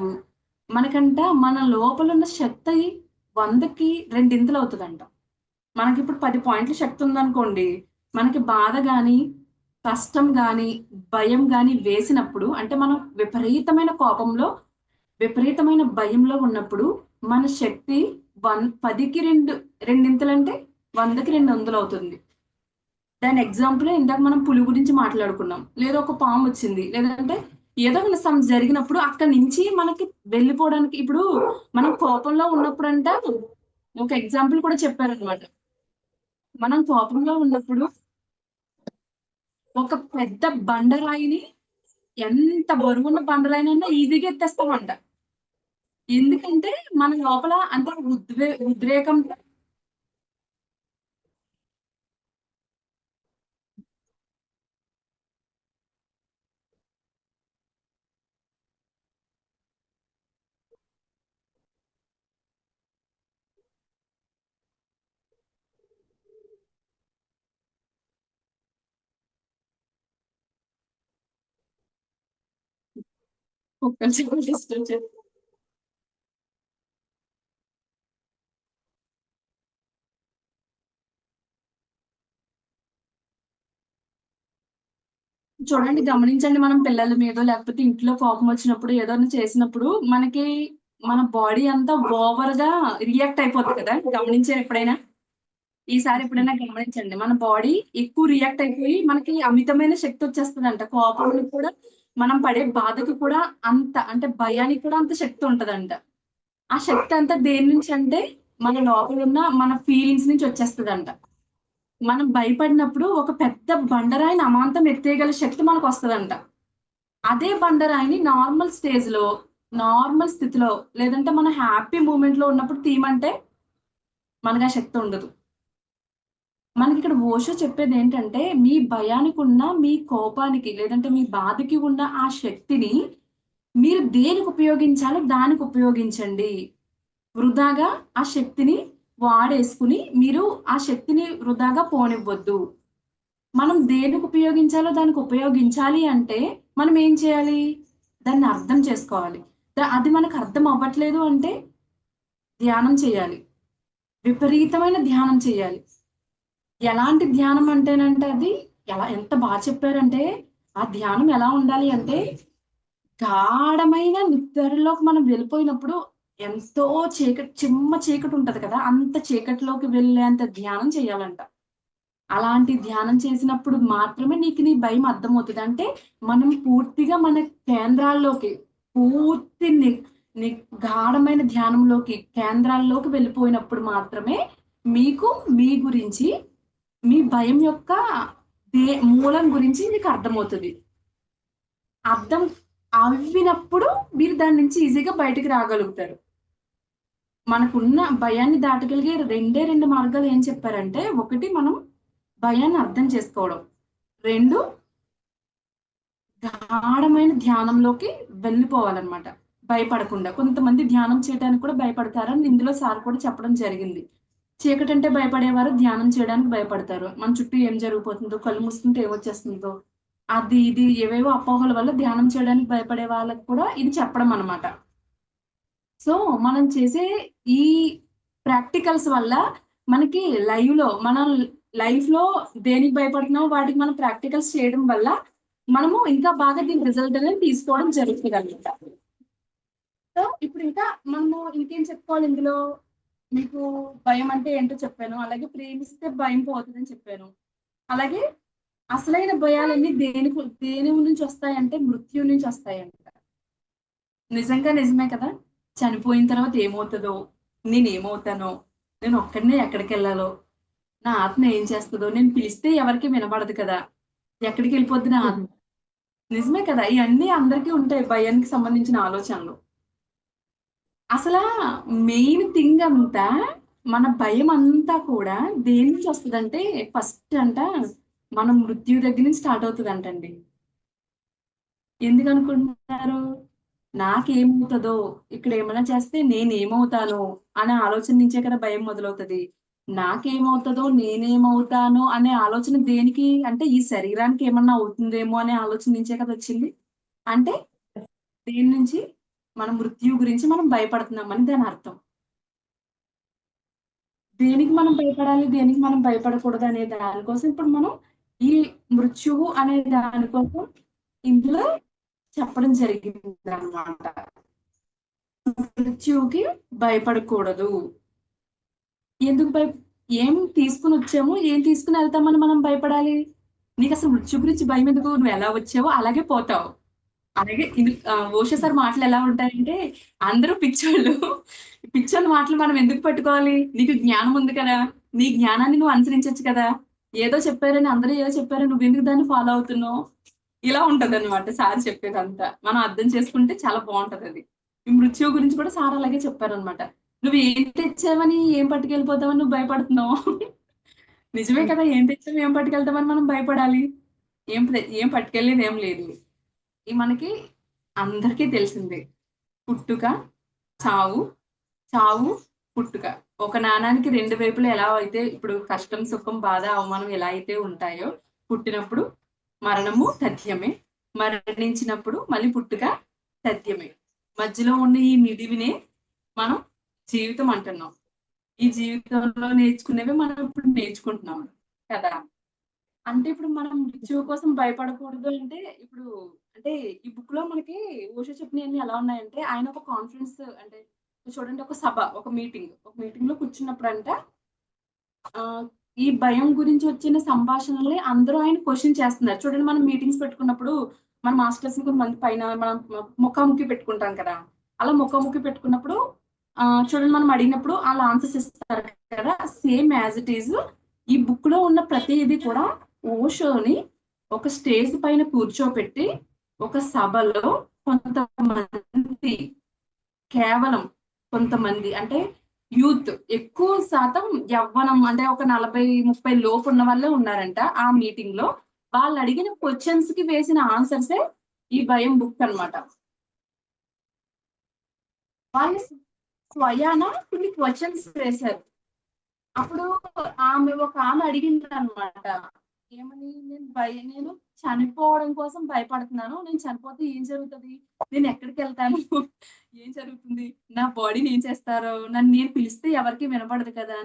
మన లోపలున్న శక్తి 100కి రెండింతలవుతదంట. మనకిప్పుడు 10 పాయింట్ల శక్తి ఉందనుకోండి, మనకి బాధ గాని, కష్టం గాని, భయం గాని వేసినప్పుడు అంటే మనం విపరీతమైన కోపంలో, విపరీతమైన భయంలో ఉన్నప్పుడు మన శక్తి 10కి రెండింతలంటే 100కి 200 అవుతుంది. దాని ఎగ్జాంపులే ఇందాక మనం పులి గురించి మాట్లాడుకున్నాం. లేదా ఒక పామొచ్చింది. లేదంటే ఏదో ఒక జరిగినప్పుడు అక్కడి నుంచి మనకి వెళ్ళిపోవడానికి ఇప్పుడు మనం కోపంలో ఉన్నప్పుడంట ఒక ఎగ్జాంపుల్ కూడా చెప్పారనమాట. మనం కోపంలో ఉన్నప్పుడు ఒక పెద్ద బండరాయిని ఎంత బరువున్న బండరాయినైనా ఈజీగా ఎత్తేస్తామంట. ఎందుకంటే మన లోపల అంటే ఉద్రేకంతో ఒక్క నిమిషం డిస్టర్బ్ చేసి చూడండి, గమనించండి మనం పిల్లల మీదో లేకపోతే ఇంట్లో కోపమొచ్చినప్పుడు ఏదైనా చేసినప్పుడు మనకి మన బాడీ అంతా ఓవర్‌గా రియాక్ట్ అయిపోద్ది కదా! గమనించారా ఎప్పుడైనా? ఈసారి ఎప్పుడైనా గమనించండి. మన బాడీ ఎక్కువ రియాక్ట్ అయిపోయి మనకి అమితమైన శక్తొచ్చేస్తదంట. కోపానికి కూడా మనం పడే బాధకి కూడా అంటే భయానికి కూడా అంత శక్తి ఉంటదంట. ఆ శక్తి అంతా దేని నుంచి అంటే మన లోపలున్న మన ఫీలింగ్స్ నుంచి వచ్చేస్తదంట. మనం భయపడినప్పుడు ఒక పెద్ద బండరాయిని అమాంతం ఎత్తేయగల శక్తి మనకొస్తదంట. అదే బండరాయిని నార్మల్ స్థితిలో లేదంటే మనం హ్యాపీ మూవ్‌మెంట్‌లో ఉన్నప్పుడు తీయమంటే మనకా శక్తి ఉండదు. మనకిక్కడ ఓషో చెప్పేదేంటంటే, మీ భయానికున్న, మీ కోపానికి లేదంటే మీ బాధకి ఉన్న ఆ శక్తిని మీరు దేనికి ఉపయోగించాలో దానికి ఉపయోగించండి. వృధాగా ఆ శక్తిని వాడేసుకుని మీరు ఆ శక్తిని వృధాగా పోనివ్వద్దు. మనం దేనికి ఉపయోగించాలో దానికి ఉపయోగించాలి అంటే మనం ఏం చేయాలి? దాన్ని అర్థం చేసుకోవాలి. అది మనకు అర్థం అవ్వట్లేదు అంటే ధ్యానం చేయాలి. విపరీతమైన ధ్యానం చేయాలి. ఎలాంటి ధ్యానం అంటేనంటే అది ఎంత చెప్పారంటే, ఆ ధ్యానం ఎలా ఉండాలి అంటే, గాఢమైన నిద్రలోకి మనం వెళ్ళిపోయినప్పుడు ఎంతో చిమ్మ చీకటుంటది కదా! అంత చీకటిలోకి వెళ్ళేంత ధ్యానం చేయాలంట. అలాంటి ధ్యానం చేసినప్పుడు మాత్రమే నీకు నీ భయం అర్థమవుతది. అంటే మనం పూర్తిగా మన కేంద్రాల్లోకి పూర్తి ని ని గాఢమైన ధ్యానంలోకి, కేంద్రాల్లోకి వెళ్ళిపోయినప్పుడు మాత్రమే మీకు మీ గురించి, మీ భయం యొక్క మూలం గురించి మీకు అర్థమవుతది. అర్థం అవ్వినప్పుడు మీరు దాని నుంచి ఈజీగా బయటికి రాగలుగుతారు. మనకున్న భయాన్ని దాటగలిగే రెండే 2 మార్గాలు ఏం చెప్పారంటే, ఒకటి మనం భయాన్ని అర్థం చేసుకోవడం. 2 గాఢమైన ధ్యానంలోకి వెళ్ళిపోవాలన్నమాట. భయపడకుండా. కొంతమంది ధ్యానం చేయడానికి కూడా భయపడతారని ఇందులో సార్ కూడా చెప్పడం జరిగింది. చీకటంటే భయపడేవారు ధ్యానం చేయడానికి భయపడతారు. మన చుట్టూ ఏం జరిగిపోతుందో, కళ్ళు మూసుకుంటే ఏమొచ్చేస్తుందో, అది ఇది ఏవేవో అపోహల వల్ల ధ్యానం చేయడానికి భయపడే వాళ్ళకి కూడా ఇది చెప్పడం అన్నమాట. సో, మనం చేసే ఈ ప్రాక్టికల్స్ వల్ల మనకి మనం లైఫ్‌లో దేనికి భయపడుతున్నామో వాటికి మనం ప్రాక్టికల్స్ చేయడం వల్ల మనము ఇంకా బాగా దీని రిజల్ట్ అనేది తీసుకోవడం జరుగుతదనమాట. సో, ఇప్పుడు ఇంకా మనము ఇంకేం చెప్పుకోవాలి ఇందులో? మీకు భయం అంటే ఏంటో చెప్పాను. అలాగే ప్రేమిస్తే భయం పోతదని చెప్పాను. అలాగే అసలైన భయాలన్నీ దేని నుంచి వస్తాయంటే మృత్యు నుంచి వస్తాయంట. నిజంగా నిజమే కదా! చనిపోయిన తర్వాత ఏమవుతదో, నేనేమవుతానో, నేనొక్కడినే ఎక్కడికెళ్ళాలో, నా ఆత్మ ఏం చేస్తదో, నేను పిలిస్తే ఎవరికీ వినబడదు కదా! ఎక్కడికెళ్ళిపోద్ది నా ఆత్మ? నిజమే కదా! ఇయన్నీ అందరికీ ఉంటాయి భయానికి సంబంధించిన ఆలోచనలు. అసలా మెయిన్ థింగ్ అంతా మన భయమంతా కూడా దేని నుంచి వస్తదంటే ఫస్ట్ మన మృత్యువు దగ్గర నుంచి స్టార్ట్ అవుతదంటండి. ఎందుకనుకుంటున్నారు? నాకేమవుతదో, ఇక్కడేమన్నా చేస్తే నేనేమవుతానో అనే ఆలోచన నుంచే కదా భయం మొదలవుతది. నాకేమవుతదో, నేనేమవుతానో అనే ఆలోచన దేనికి అంటే ఈ శరీరానికి ఏమన్నా అవుతుందేమో అనే ఆలోచన నుంచే కదా వచ్చింది. అంటే దేని నుంచి? మన మృత్యువు గురించి మనం భయపడుతున్నామని దానర్థం. దేనికి మనం భయపడాలి? దేనికి మనం భయపడకూడదు అనే దాని కోసం ఇప్పుడు మనం ఈ మృత్యువు అనే దాని కోసం ఇందులో చెప్పడం జరిగిందనమాట. మృత్యువుకి భయపడకూడదు. ఎందుకు ఏం తీసుకొనొచ్చామో, ఏం తీసుకొనెళ్తామని మనం భయపడాలి? నీకసలు మృత్యు గురించి భయమెందుకు? నువ్వెలా వచ్చావో అలాగే పోతావు. అలాగే ఓషో సార్ మాటలెలా ఉంటాయంటే, అందరూ పిచ్చోళ్ళు. పిచ్చోళ్ళ మాటలు మనం ఎందుకు పట్టుకోవాలి? నీకు జ్ఞానం ఉంది కదా! నీ జ్ఞానాన్ని నువ్వు అనుసరించొచ్చు కదా! ఏదో చెప్పారని అందరూ ఏదో చెప్పారని నువ్వెందుకు దాన్ని ఫాలో అవుతున్నావు? ఇలా ఉంటదనమాట సార్ చెప్పేదంతా. మనం అర్థం చేసుకుంటే చాలా బావుంటదది. ఈ మృత్యువు గురించి కూడా సార్ అలాగే చెప్పారనమాట. నువ్వు ఏం తెచ్చావని, ఏం పట్టుకెళ్ళిపోతావని నువ్వు భయపడుతున్నావు. నిజమే కదా! ఏం తెచ్చావు, ఏం పట్టుకెళ్తామని మనం భయపడాలి. ఏం పట్టుకెళ్ళేదేం లేదు. మనకి అందరికీ తెలిసిందే. పుట్టుక, చావు, చావు, పుట్టుక. ఒక నాణానికి 2 వైపులా ఎలా అయితే ఇప్పుడు కష్టం, సుఖం, బాధ, అవమానం ఎలా అయితే ఉంటాయో, పుట్టినప్పుడు మరణము తథ్యమే. మరణించినప్పుడు మళ్ళీ పుట్టుక తథ్యమే. మధ్యలో ఉన్న ఈ నిడివినే మనం జీవితం అంటున్నాం. ఈ జీవితంలో నేర్చుకునేవి మనం ఇప్పుడు నేర్చుకుంటున్నాం కదా! అంటే ఇప్పుడు మనం మృత్యువు కోసం భయపడకూడదు అంటే, ఇప్పుడు అంటే ఈ బుక్‌లో మనకి ఓషో చెప్పినయన్నీ ఎలా ఉన్నాయంటే, ఆయన ఒక కాన్ఫరెన్స్ అంటే చూడండి ఒక సభ, ఒక మీటింగ్‌లో కూర్చున్నప్పుడంట ఆహ్, ఈ భయం గురించి వచ్చిన సంభాషణల్ని అందరూ ఆయన క్వెషన్ చేస్తున్నారు. చూడండి మనం మీటింగ్స్ పెట్టుకున్నప్పుడు మన మాస్టర్స్‌ని కొంతమంది పైన మనం ముఖాముఖి పెట్టుకుంటాం కదా! అలా ముఖాముఖి పెట్టుకున్నప్పుడు చూడండి మనం అడిగినప్పుడు ఆళ్ళు ఆన్సర్స్ ఇస్తారు కదా! సేమ్ యాజ్ ఇట్ ఈజ్ ఈ బుక్‌లో ఉన్న ప్రతీది కూడా ఓషోని ఒక స్టేజ్ పైన కూర్చోపెట్టి, ఒక సభలో కొంతమంది కేవలం కొంతమంది అంటే యూత్ ఎక్కువ శాతం యవ్వనం అంటే ఒక 40, 30 లోపున్న వాళ్ళే ఉన్నారంట ఆ మీటింగ్‌లో. వాళ్ళడిగిన క్వెషన్స్‌కి వేసిన ఆన్సర్సే ఈ భయం బుక్ అన్నమాట. వాళ్ళు స్వయాన కొన్ని క్వెషన్స్ వేశారు. అప్పుడు ఒక ఆమె అడిగిందనమాట. ఏమని? నేను చనిపోవడం కోసం భయపడుతున్నాను. నేను చనిపోతే ఏం జరుగుతది? నేనెక్కడికెళ్తాను? ఏం జరుగుతుంది? నా బాడీని ఏం చేస్తారో? నన్ను నేను పిలిస్తే ఎవరికీ వినపడదు కదా!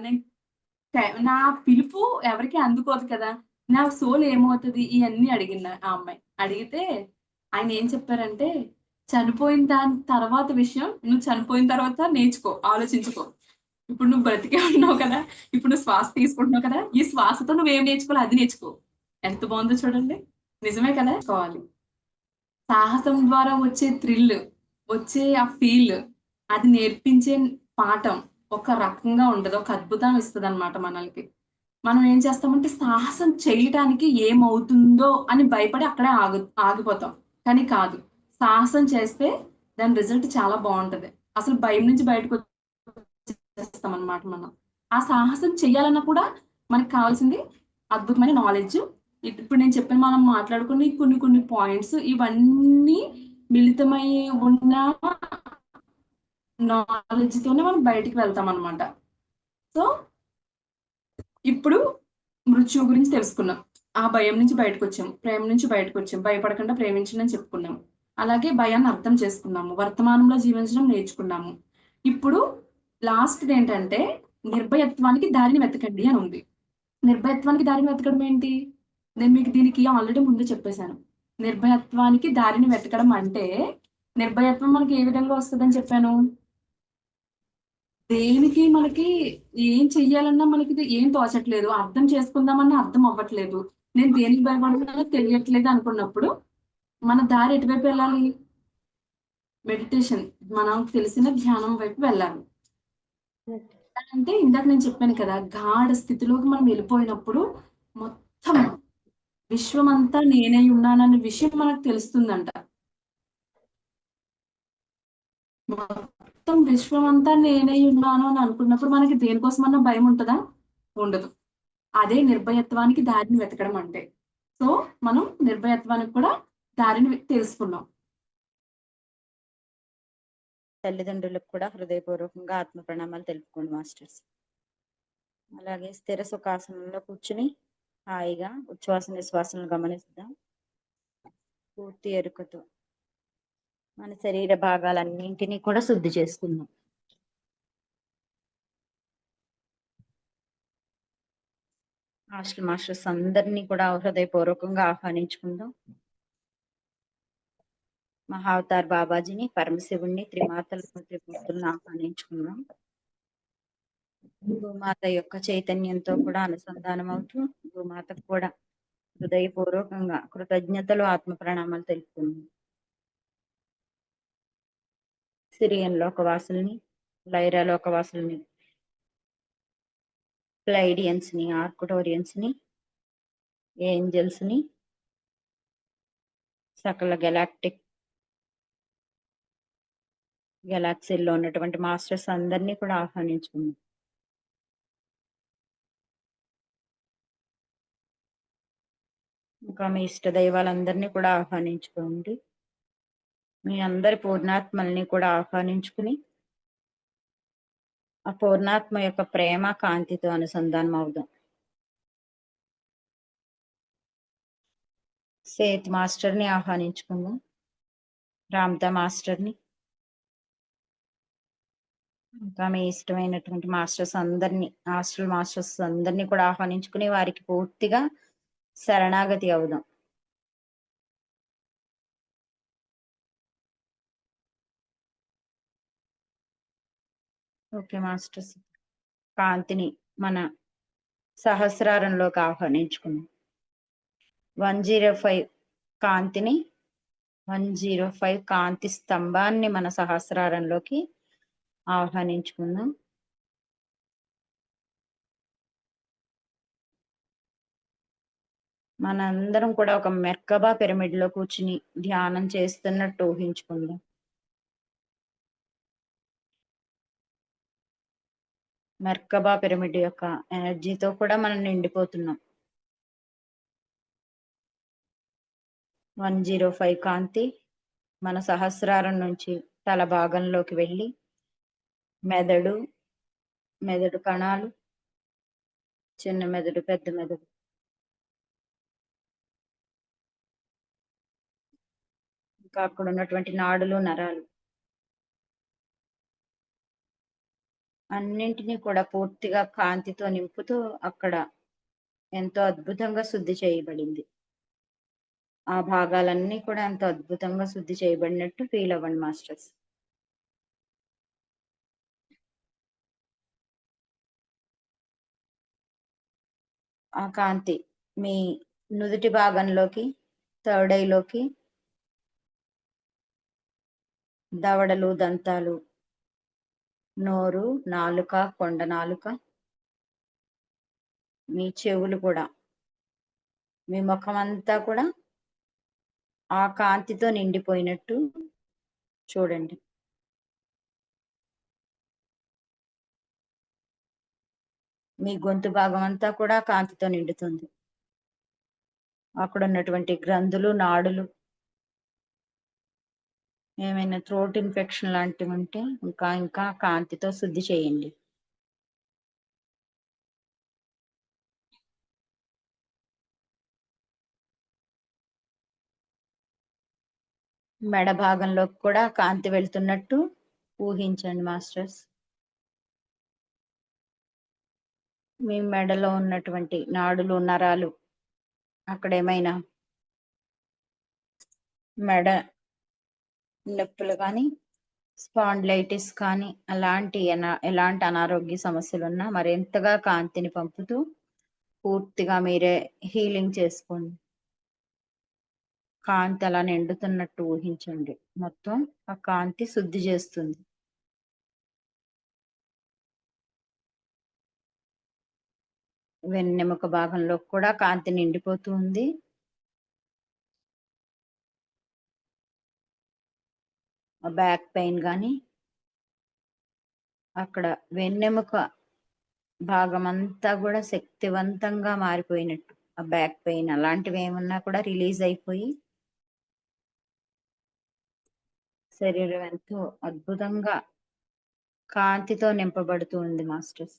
నా పిలుపు ఎవరికీ అందుకోదు కదా! నా సోల్ ఏమవుతది? ఇయన్నీ అడిగింది ఆ అమ్మాయి. అడిగితే ఆయనేం చెప్పారంటే, చనిపోయిన దాని తర్వాత విషయం నువ్వు చనిపోయిన తర్వాత నేర్చుకో, ఆలోచించుకో. ఇప్పుడు నువ్వు బ్రతికే ఉన్నావు కదా! ఇప్పుడు నువ్వు శ్వాస తీసుకుంటున్నావు కదా! ఈ శ్వాసతో నువ్వేం నేర్చుకోవాలో అది నేర్చుకో. ఎంత బావుందో చూడండి. నిజమే కదా! నేర్చుకోవాలి. సాహసం ద్వారా వచ్చే థ్రిల్, వచ్చే ఆ ఫీల్, అది నేర్పించే పాఠం ఒక రకంగా ఉంటది. ఒక అద్భుతం ఇస్తదనమాట మనలకి. మనం ఏం చేస్తామంటే సాహసం చేయటానికి ఏమవుతుందో అని భయపడి అక్కడే ఆగిపోతాం. కానీ కాదు. సాహసం చేస్తే దాని రిజల్ట్ చాలా బావుంటది. అసలు భయం నుంచి బయటకొచ్చేస్తామనమాట మనం. ఆ సాహసం చెయ్యాలన్నా కూడా మనకు కావాల్సింది అద్భుతమైన నాలెడ్జ్. ఇప్పుడు నేను చెప్పిన మనం మాట్లాడుకున్న కొన్ని కొన్ని పాయింట్స్ ఇవన్నీ మిళితమై ఉన్న నాలెడ్జ్‌తోనే మనం బయటికి వెళ్తామనమాట. సో, ఇప్పుడు మృత్యువు గురించి తెలుసుకున్నాం. ఆ భయం నుంచి బయటకొచ్చాం. ప్రేమ నుంచి బయటకొచ్చాం. భయపడకుండా ప్రేమించండి అని చెప్పుకున్నాం. అలాగే భయాన్ని అర్థం చేసుకున్నాము. వర్తమానంలో జీవించడం నేర్చుకున్నాము. ఇప్పుడు లాస్ట్‌దేంటంటే నిర్భయత్వానికి దారిని వెతకండి అని ఉంది. నిర్భయత్వానికి దారిని వెతకడం ఏంటి? నేను మీకు దీనికి ఆల్రెడీ ముందే చెప్పేసాను. నిర్భయత్వానికి దారిని వెతకడం అంటే, నిర్భయత్వం మనకి ఏ విధంగా వస్తదని చెప్పాను? దేనికి మనకి ఏం చెయ్యాలన్నా మనకిది ఏం తోచట్లేదు. అర్థం చేసుకుందామన్నా అర్థం అవ్వట్లేదు. నేను దేనికి భయపడుతున్నానో తెలియట్లేదు అనుకున్నప్పుడు, మన దారి ఎటువైపు వెళ్ళాలి? మెడిటేషన్. మనకు తెలిసిన ధ్యానం వైపు వెళ్ళాలి. ఓకే. అంటే ఇందాక నేను చెప్పాను కదా! గాఢ స్థితిలోకి మనం వెళ్ళిపోయినప్పుడు మొత్తం విశ్వమంతా నేనై ఉన్నానన్న విషయం మనకు తెలుస్తుందంట. మొత్తం విశ్వమంతా నేనై ఉన్నాను అని అనుకున్నప్పుడు మనకి దేనికోసమన్నా భయముంటదా? ఉండదు. అదే నిర్భయత్వానికి దారిని వెతకడం అంటే. సో, మనం నిర్భయత్వానికి కూడా దారిని తెలుసుకున్నాం. తల్లిదండ్రులకు కూడా హృదయపూర్వకంగా ఆత్మ ప్రణామాలు తెలుపుకోండి మాస్టర్స్. అలాగే స్థిర సుఖాసనంలో కూర్చుని హాయిగా ఉచ్ఛ్వాస నిశ్వాసలను గమనిద్దాం. పూర్తి ఎరుకతో మన శరీర భాగాలన్నింటినీ కూడా శుద్ధి చేసుకుందాం. హాస్టల్ మాస్టర్స్ అందరినీ కూడా హృదయపూర్వకంగా ఆహ్వానించుకుందాం. మహావతార్ బాబాజీని, పరమశివుణ్ణి, త్రిమాతలను, త్రిమూర్తులను ఆహ్వానించుకుందాం. భూమాత యొక్క చైతన్యంతో కూడా అనుసంధానం అవుతూ భూమాతకు కూడా హృదయపూర్వకంగా కృతజ్ఞతలు, ఆత్మ ప్రణామాలు తెలుపుకుందాం. సిరియన్ లోకవాసుల్ని, లైరా లోకవాసుల్ని, ప్లైడియన్స్ ని, ఆర్కుటోరియన్స్ ని, ఏంజల్స్ ని, సకల గెలాక్సీల్లో ఉన్నటువంటి మాస్టర్స్ అందరినీ కూడా ఆహ్వానించుకుందాం. ఇంకా మీ ఇష్ట దైవాలందరినీ కూడా ఆహ్వానించుకోండి. మీ అందరి పూర్ణాత్మల్ని కూడా ఆహ్వానించుకుని ఆ పూర్ణాత్మ యొక్క ప్రేమ కాంతితో అనుసంధానం అవుదాం. సేత్ మాస్టర్ ని ఆహ్వానించుకుందాం. రామ్తా మాస్టర్ ని, ఇంకా మీ ఇష్టమైనటువంటి మాస్టర్స్ అందరినీ, హాస్టల్ మాస్టర్స్ అందరినీ కూడా ఆహ్వానించుకుని వారికి పూర్తిగా శరణాగతి అవుదాం. ఓకే మాస్టర్స్, కాంతిని మన సహస్రారంలోకి ఆహ్వానించుకుందాం. 105 కాంతిని, 105 కాంతి స్తంభాన్ని మన సహస్రారంలోకి ఆహ్వానించుకుందాం. మనందరం కూడా ఒక మెర్కబా పిరమిడ్ లో కూర్చుని ధ్యానం చేస్తున్నట్టు ఊహించుకుందాం. మెర్కబా పిరమిడ్ యొక్క ఎనర్జీతో కూడా మనం నిండిపోతున్నాం. 105 కాంతి మన సహస్రారం నుంచి తల భాగంలోకి వెళ్ళి మెదడు కణాలు, చిన్న మెదడు, పెద్ద మెదడు. ఇంకా అక్కడ ఉన్నటువంటి నాడులు, నరాలు అన్నింటినీ కూడా పూర్తిగా కాంతితో నింపుతూ అక్కడ ఎంతో అద్భుతంగా శుద్ధి చేయబడింది. ఆ భాగాలన్నీ కూడా ఎంతో అద్భుతంగా శుద్ధి చేయబడినట్టు ఫీల్ అవ్వండి మాస్టర్స్. ఆ కాంతి మీ నుదుటి భాగంలోకి, థర్డ్ ఐలోకి, దవడలు, దంతాలు, నోరు, నాలుక, కొండ నాలుక, మీ చెవులు కూడా, మీ ముఖం అంతా కూడా ఆ కాంతితో నిండిపోయినట్టు చూడండి. మీ గొంతు భాగం అంతా కూడా కాంతితో నిండుతుంది. అక్కడ ఉన్నటువంటి గ్రంథులు, నాడులు, ఏమైనా థ్రోట్ ఇన్ఫెక్షన్ లాంటివి ఉంటే ఇంకా కాంతితో శుద్ధి చేయండి. మెడ భాగంలోకి కూడా కాంతి వెళ్తున్నట్టు ఊహించండి మాస్టర్స్. మీ మెడలో ఉన్నటువంటి నాడులు, నరాలు, అక్కడ ఏమైనా మెడ నొప్పులు కానీ, స్పాండిలైటిస్ కానీ ఎలాంటి అనారోగ్య సమస్యలు ఉన్నా మరింతగా కాంతిని పంపుతూ పూర్తిగా మీరే హీలింగ్ చేసుకోండి. కాంతి అలా నిండుతున్నట్టు ఊహించండి. మొత్తం ఆ కాంతి శుద్ధి చేస్తుంది. వెన్నెముక భాగంలో కూడా కాంతి నిండిపోతూ ఉంది. బ్యాక్ పెయిన్ కానీ, అక్కడ వెన్నెముక భాగం అంతా కూడా శక్తివంతంగా మారిపోయినట్టు, ఆ బ్యాక్ పెయిన్ అలాంటివి ఏమన్నా కూడా రిలీజ్ అయిపోయి శరీరం ఎంతో అద్భుతంగా కాంతితో నింపబడుతూ ఉంది మాస్టర్స్.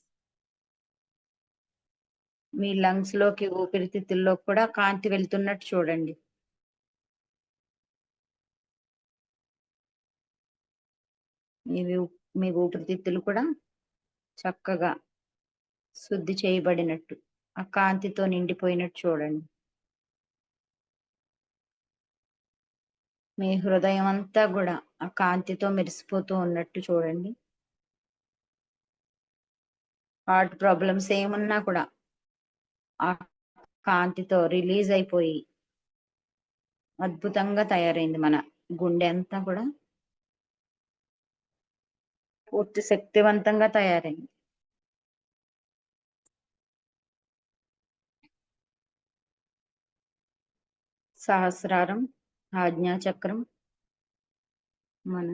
మీ లంగ్స్ లోకి, ఊపిరితిత్తుల్లో కూడా కాంతి వెళ్తున్నట్టు చూడండి. మీ ఊపిరితిత్తులు కూడా చక్కగా శుద్ధి చేయబడినట్టు, ఆ కాంతితో నిండిపోయినట్టు చూడండి. మీ హృదయం అంతా కూడా ఆ కాంతితో మెరిసిపోతూ ఉన్నట్టు చూడండి. హార్ట్ ప్రాబ్లమ్స్ ఏమున్నా కూడా ఆ కాంతితో రిలీజ్ అయిపోయి అద్భుతంగా తయారైంది. మన గుండె అంతా కూడా పూర్తి శక్తివంతంగా తయారైంది. సహస్రారం, ఆజ్ఞాచక్రం, మన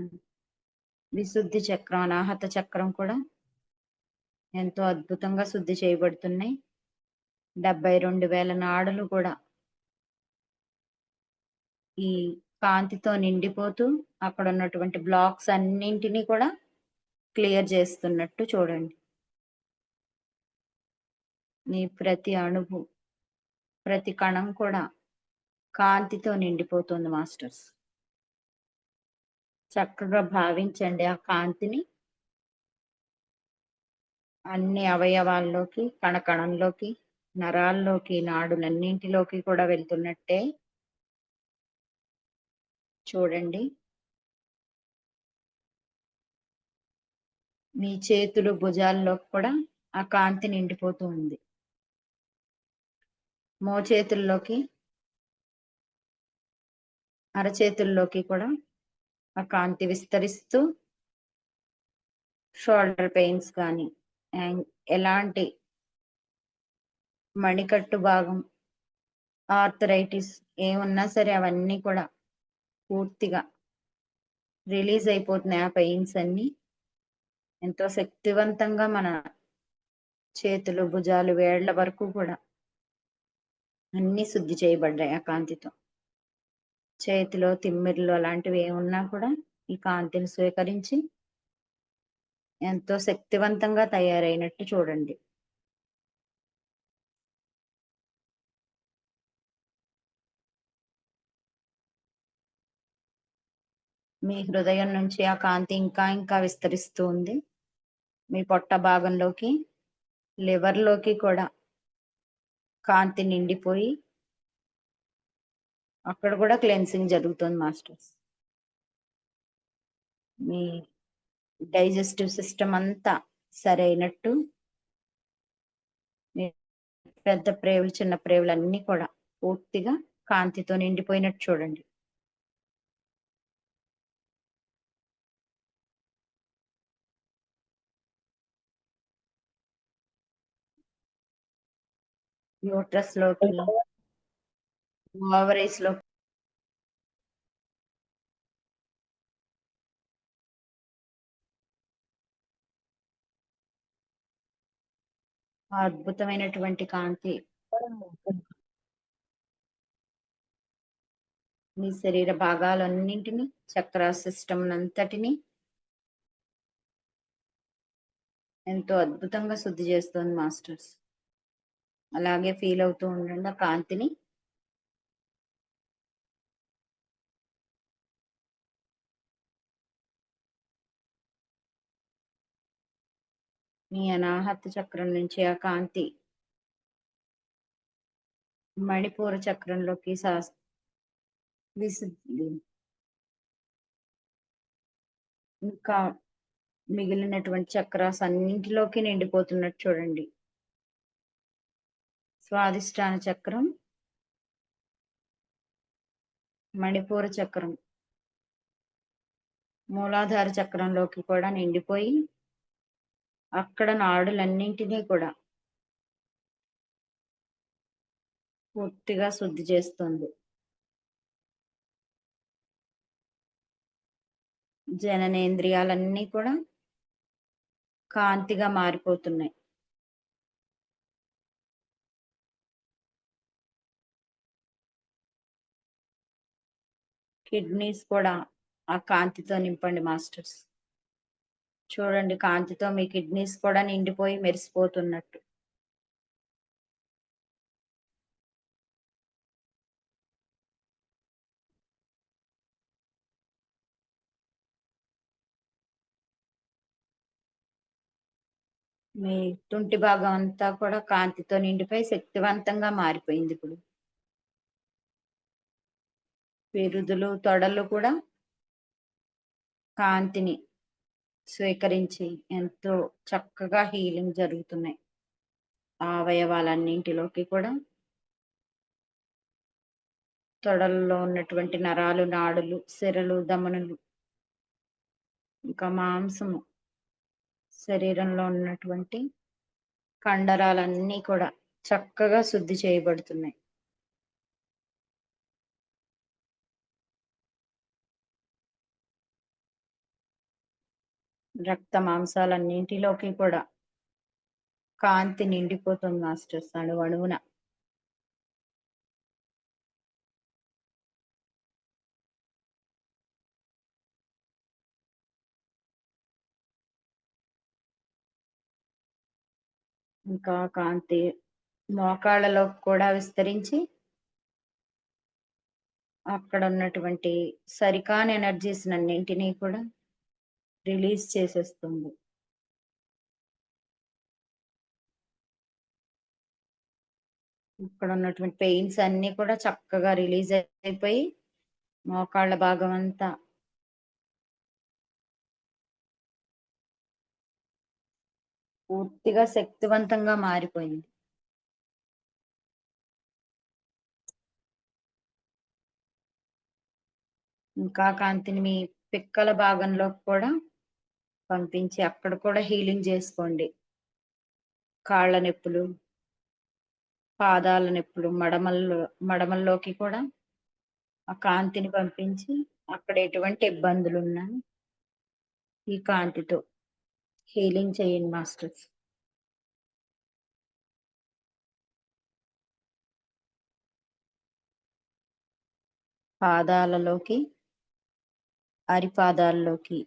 విశుద్ధి చక్రం, అనాహత చక్రం కూడా ఎంతో అద్భుతంగా శుద్ధి చేయబడుతున్నాయి. 72,000 నాడులు కూడా ఈ కాంతితో నిండిపోతూ అక్కడ ఉన్నటువంటి బ్లాక్స్ అన్నింటినీ కూడా క్లియర్ చేస్తున్నట్టు చూడండి. మీ ప్రతి అణువు, ప్రతి కణం కూడా కాంతితో నిండిపోతుంది మాస్టర్స్. చక్కగా భావించండి ఆ కాంతిని అన్ని అవయవాల్లోకి, కణకణంలోకి, నరాల్లోకి, నాడులన్నింటిలోకి కూడా వెళ్తున్నట్టే చూడండి. మీ చేతులు, భుజాల్లో కూడా ఆ కాంతి నిండిపోతూ ఉంది. మోచేతుల్లోకి, అరచేతుల్లోకి కూడా ఆ కాంతి విస్తరిస్తూ షోల్డర్ పెయిన్స్ కానీ, ఎలాంటి మణికట్టు భాగం, ఆర్థరైటిస్ ఏమున్నా సరే అవన్నీ కూడా పూర్తిగా రిలీజ్ అయిపోతున్నాయి. ఆ పెయిన్స్ అన్ని ఎంతో శక్తివంతంగా మన చేతులు, భుజాలు, వేళ్ల వరకు కూడా అన్ని శుద్ధి చేయబడ్డాయి ఆ కాంతితో. చేతిలో తిమ్మిర్లు అలాంటివి ఏమున్నా కూడా ఈ కాంతిని స్వీకరించి ఎంతో శక్తివంతంగా తయారైనట్టు చూడండి. మీ హృదయం నుంచి ఆ కాంతి ఇంకా ఇంకా విస్తరిస్తూ ఉంది. మీ పొట్ట భాగంలోకి, లివర్‌లోకి కూడా కాంతి నిండిపోయి అక్కడ కూడా క్లెన్సింగ్ జరుగుతుంది మాస్టర్స్. మీ డైజెస్టివ్ సిస్టమ్ అంతా సరైనట్టు మీ పెద్ద ప్రేవులు, చిన్న ప్రేవులు అన్నీ కూడా పూర్తిగా కాంతితో నిండిపోయినట్టు చూడండి. యూట్రస్‌లోకి, ఓవరీస్‌లో ఆ అద్భుతమైనటువంటి కాంతి మీ శరీర భాగాలన్నింటినీ, చక్ర సిస్టమ్ నంతటిని ఎంతో అద్భుతంగా శుద్ధి చేస్తుంది మాస్టర్స్. అలాగే ఫీల్ అవుతూ ఉండండి ఆ కాంతిని. మీ అనాహత చక్రం నుంచి ఆ కాంతి మణిపూర చక్రంలోకి విసుద్ది. ఇంకా మిగిలినటువంటి చక్రాస్ అన్నింటిలోకి నిండిపోతున్నట్టు చూడండి. స్వాదిష్టాన చక్రం, మణిపూర చక్రం, మూలాధార చక్రంలోకి కూడా నిండిపోయి అక్కడ నాడులన్నింటినీ కూడా పూర్తిగా శుద్ధి చేస్తుంది. జననేంద్రియాలన్నీ కూడా కాంతిగా మారిపోతున్నాయి. కిడ్నీస్ కూడా ఆ కాంతితో నింపండి మాస్టర్స్. చూడండి కాంతితో మీ కిడ్నీస్ కూడా నిండిపోయి మెరిసిపోతున్నట్టు. మీ తుంటి భాగం అంతా కూడా కాంతితో నిండిపోయి శక్తివంతంగా మారిపోయింది ఇప్పుడు. పిరుదులు, తొడలు కూడా కాంతిని స్వీకరించి ఎంతో చక్కగా హీలింగ్ జరుగుతున్నాయి. ఆ అవయవాలన్నింటిలోకి కూడా తొడల్లో ఉన్నటువంటి నరాలు, నాడులు, సిరలు, ధమనులు, ఇంకా మాంసము, శరీరంలో ఉన్నటువంటి కండరాలన్నీ కూడా చక్కగా శుద్ధి చేయబడుతున్నాయి. రక్త మాంసాలన్నింటిలోకి కూడా కాంతి నిండిపోతుంది మాస్టర్స్ అణువణువున. ఇంకా కాంతి మోకాళ్ళలో కూడా విస్తరించి అక్కడ ఉన్నటువంటి సరికాని ఎనర్జీస్ అన్నింటినీ కూడా రిలీజ్ చేసేస్తుంది. ఇక్కడ ఉన్నటువంటి పెయిన్స్ అన్ని కూడా చక్కగా రిలీజ్ అయిపోయి మోకాళ్ళ భాగం అంతా పూర్తిగా శక్తివంతంగా మారిపోయింది. ఇంకా కాంతిని మీ పిక్కల భాగంలో కూడా పంపించి అక్కడ కూడా హీలింగ్ చేసుకోండి. కాళ్ళ నొప్పులు, పాదాల నొప్పులు, మడమల్లోకి కూడా ఆ కాంతిని పంపించి అక్కడ ఎటువంటి ఇబ్బందులున్నా ఈ కాంతితో హీలింగ్ చేయండి మాస్టర్స్. పాదాలలోకి, అరిపాదాల్లోకి,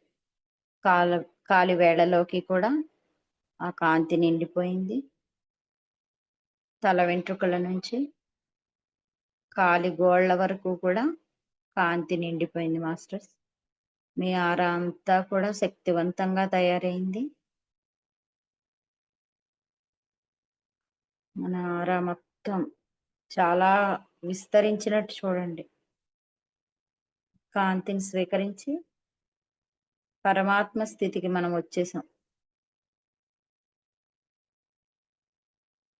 కాలి వేళ్ళలోకి కూడా ఆ కాంతి నిండిపోయింది. తల వెంట్రుకల నుంచి కాలి గోళ్ళ వరకు కూడా కాంతి నిండిపోయింది మాస్టర్స్. మీ ఆరా అంతా కూడా శక్తివంతంగా తయారైంది. మన ఆరా మొత్తం చాలా విస్తరించినట్టు చూడండి. కాంతిని స్వీకరించి పరమాత్మ స్థితికి మనం వచ్చేసాం.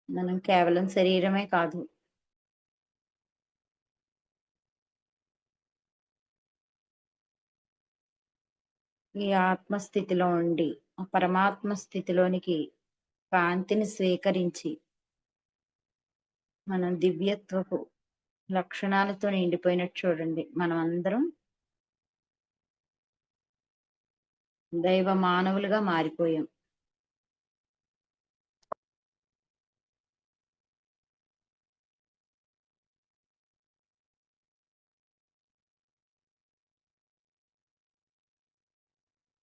మనం కేవలం శరీరమే కాదు, ఈ ఆత్మస్థితిలో ఉండి ఆ పరమాత్మ స్థితిలోనికి కాంతిని స్వీకరించి మనం దివ్యత్వపు లక్షణాలతో నిండిపోయినట్టు చూడండి. మనం అందరం దైవ మానవులుగా మారిపోయాం.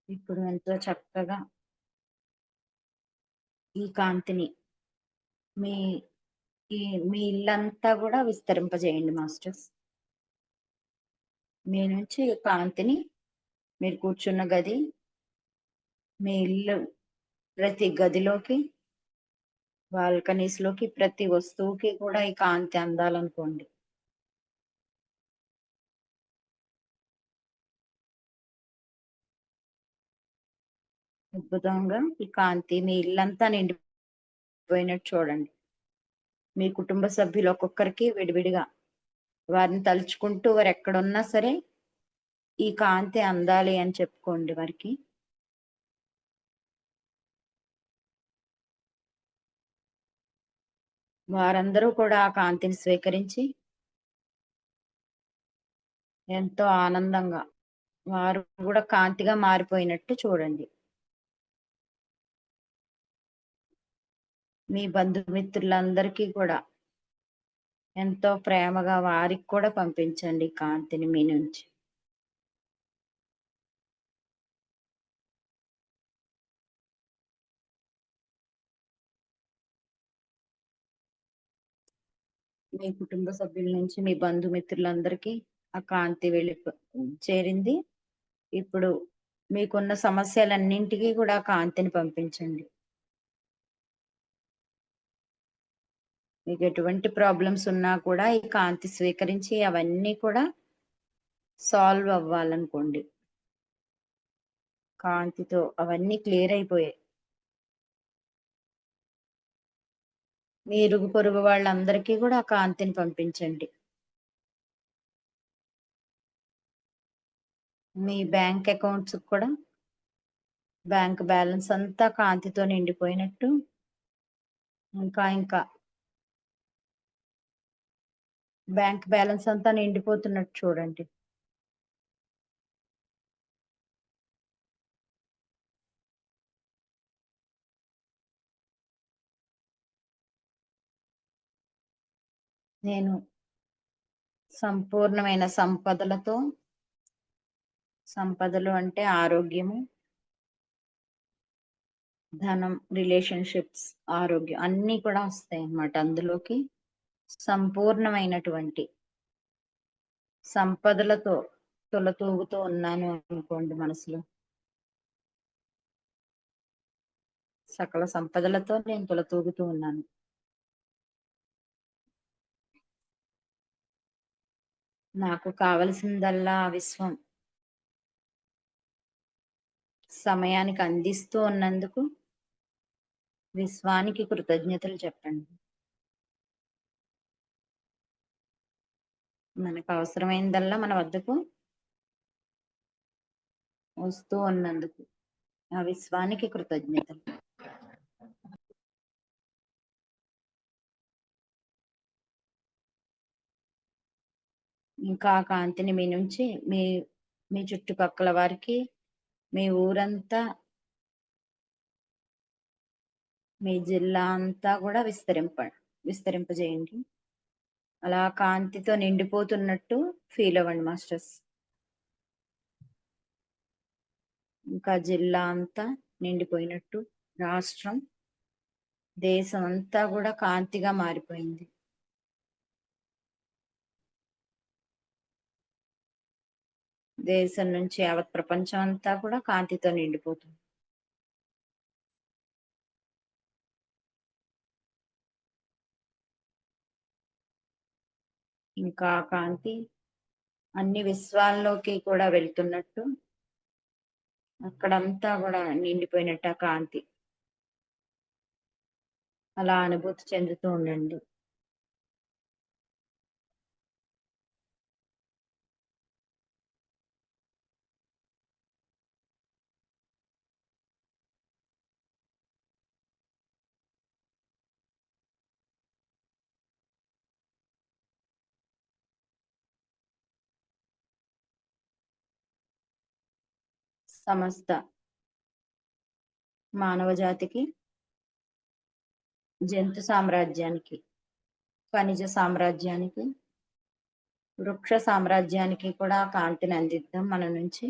ఇప్పుడు ఎంతో చక్కగా ఈ కాంతిని మీ మీ ఇల్లంతా కూడా విస్తరింపజేయండి మాస్టర్స్. మీ నుంచి కాంతిని మీరు కూర్చున్న గది, మీ ఇల్లు ప్రతి గదిలోకి, బాల్కనీస్ లోకి, ప్రతి వస్తువుకి కూడా ఈ కాంతి అందాలనుకోండి. అద్భుతంగా ఈ కాంతి మీ ఇల్లంతా నిండిపోయినట్టు చూడండి. మీ కుటుంబ సభ్యులు ఒక్కొక్కరికి విడివిడిగా వారిని తలుచుకుంటూ వారు ఎక్కడున్నా సరే ఈ కాంతి అందాలి అని చెప్పుకోండి వారికి. వారందరూ కూడా ఆ కాంతిని స్వీకరించి ఎంతో ఆనందంగా వారు కూడా కాంతిగా మారిపోయినట్టు చూడండి. మీ బంధుమిత్రులందరికీ కూడా ఎంతో ప్రేమగా వారికి కూడా పంపించండి కాంతిని మీ నుంచి. మీ కుటుంబ సభ్యుల నుంచి మీ బంధుమిత్రులందరికీ ఆ కాంతి వెళ్ళి చేరింది. ఇప్పుడు మీకున్న సమస్యలన్నింటికీ కూడా కాంతిని పంపించండి. మీకు ఎటువంటి ప్రాబ్లమ్స్ ఉన్నా కూడా ఈ కాంతి స్వీకరించి అవన్నీ కూడా సాల్వ్ అవ్వాలనుకోండి. కాంతితో అవన్నీ క్లియర్ అయిపోయాయి. మీ ఇరుగు పొరుగు వాళ్ళందరికీ కూడా ఆ కాంతిని పంపించండి. మీ బ్యాంక్ అకౌంట్స్ కూడా బ్యాంక్ బ్యాలెన్స్ అంతా కాంతితో నిండిపోయినట్టు ఇంకా బ్యాంక్ బ్యాలెన్స్ అంతా నిండిపోతున్నట్టు చూడండి. నేను సంపూర్ణమైన సంపదలతో, సంపదలు అంటే ఆరోగ్యము, ధనం, రిలేషన్షిప్స్, ఆరోగ్యం అన్నీ కూడా వస్తాయి అన్నమాట. అందులోకి సంపూర్ణమైనటువంటి సంపదలతో తులతూగుతూ ఉన్నాను అనుకోండి మనసులో. సకల సంపదలతో నేను తులతూగుతూ ఉన్నాను. నాకు కావలసిందల్లా ఆ విశ్వం సమయానికి అందిస్తూ ఉన్నందుకు విశ్వానికి కృతజ్ఞతలు చెప్పండి. మనకు అవసరమైందల్లా మన వద్దకు వస్తూ ఉన్నందుకు ఆ విశ్వానికి కృతజ్ఞతలు. ఇంకా ఆ కాంతిని మీ నుంచి మీ చుట్టుపక్కల వారికి, మీ ఊరంతా, మీ జిల్లా అంతా కూడా విస్తరింపజేయండి. అలా కాంతితో నిండిపోతున్నట్టు ఫీల్ అవ్వండి మాస్టర్స్. ఇంకా జిల్లా అంతా నిండిపోయినట్టు, రాష్ట్రం, దేశం అంతా కూడా కాంతిగా మారిపోయింది. దేశం నుంచి యావత్ ప్రపంచం అంతా కూడా కాంతితో నిండిపోతుంది. ఇంకా ఆ కాంతి అన్ని విశ్వాల్లోకి కూడా వెళ్తున్నట్టు అక్కడంతా కూడా నిండిపోయినట్టు ఆ కాంతి. అలా అనుభూతి చెందుతూ ఉండండి. సమస్త మానవ జాతికి, జంతు సామ్రాజ్యానికి, ఖనిజ సామ్రాజ్యానికి, వృక్ష సామ్రాజ్యానికి కూడా ఆ కాంతిని అందిద్దాం మన నుంచి.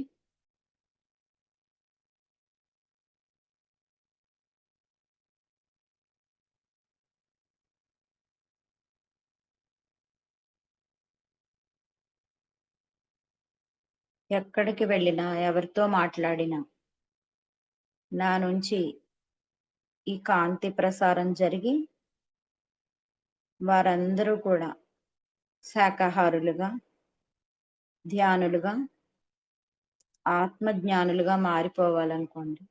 ఎక్కడికి వెళ్ళినా, ఎవరితో మాట్లాడినా నా నుంచి ఈ కాంతి ప్రసారం జరిగి వారందరూ కూడా శాకాహారులుగా, ధ్యానులుగా, ఆత్మజ్ఞానులుగా మారిపోవాలనుకోండి.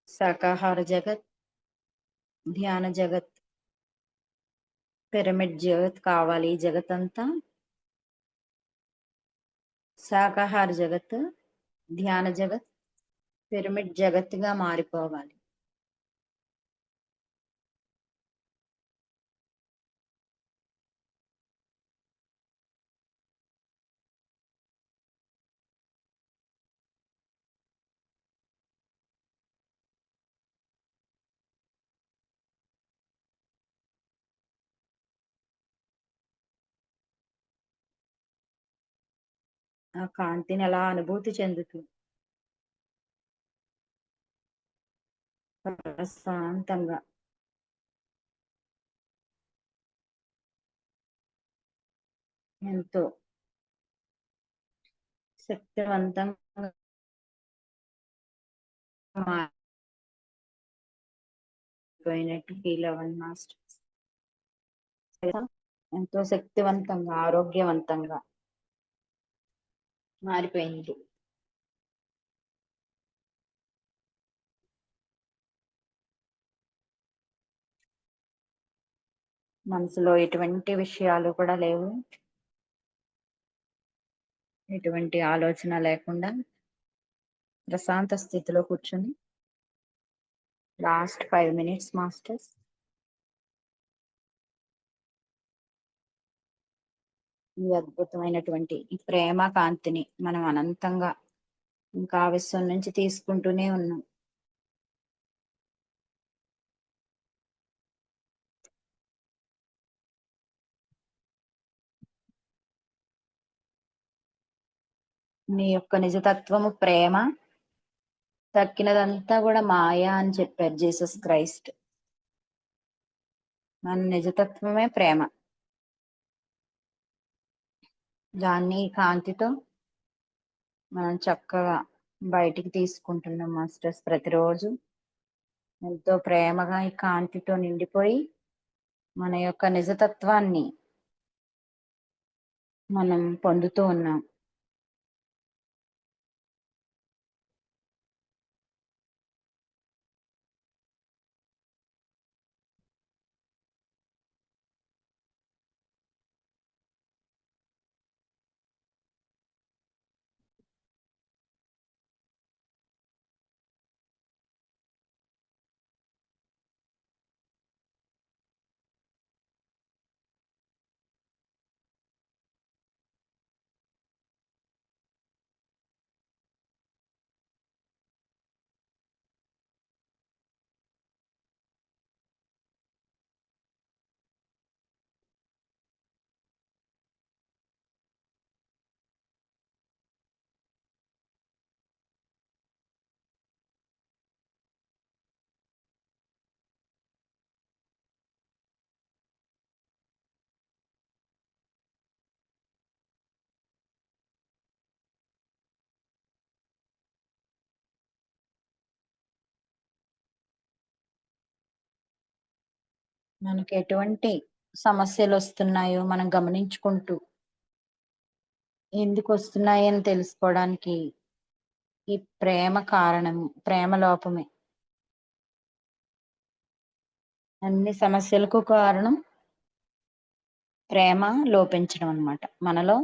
శాకాహార జగత్, ధ్యాన జగత్, పిరమిడ్ జగత్ కావాలి. ఈ జగత్ అంతా శాకాహార జగత్, ధ్యాన జగత్, పిరమిడ్ జగత్తుగా మారిపోవాలి. ఆ కాంతిని అలా అనుభూతి చెందుతూ ప్రశాంతంగా ఎంతో శక్తివంతంగా మారిపోయినట్టు ఫీల్ అవ్వండి మాస్టర్స్. ఎంతో శక్తివంతంగా, ఆరోగ్యవంతంగా మారిపోయింది. మనసులో ఎటువంటి విషయాలు కూడా లేవు, ఎటువంటి ఆలోచన లేకుండా ప్రశాంత స్థితిలో కూర్చొని లాస్ట్ 5 minutes మాస్టర్స్. ఈ అద్భుతమైనటువంటి ఈ ప్రేమ కాంతిని మనం అనంతంగా ఇంకా ఆ విశ్వం నుంచి తీసుకుంటూనే ఉన్నాం. నీ యొక్క నిజతత్వము ప్రేమ, తక్కినదంతా కూడా మాయా అని చెప్పారు జీసస్ క్రైస్ట్. మన నిజతత్వమే ప్రేమ. దాన్ని ఈ కాంతితో మనం చక్కగా బయటికి తీసుకుంటున్నాం మాస్టర్స్. ప్రతిరోజు ఎంతో ప్రేమగా ఈ కాంతితో నిండిపోయి మన యొక్క నిజతత్వాన్ని మనం పొందుతూ ఉన్నాం. మనకి ఎటువంటి సమస్యలు వస్తున్నాయో మనం గమనించుకుంటూ ఎందుకు వస్తున్నాయి అని తెలుసుకోవడానికి ఈ ప్రేమ కారణం, ప్రేమ లోపమే. అన్ని సమస్యలకు కారణం ప్రేమ లోపించడం అన్నమాట. మనలో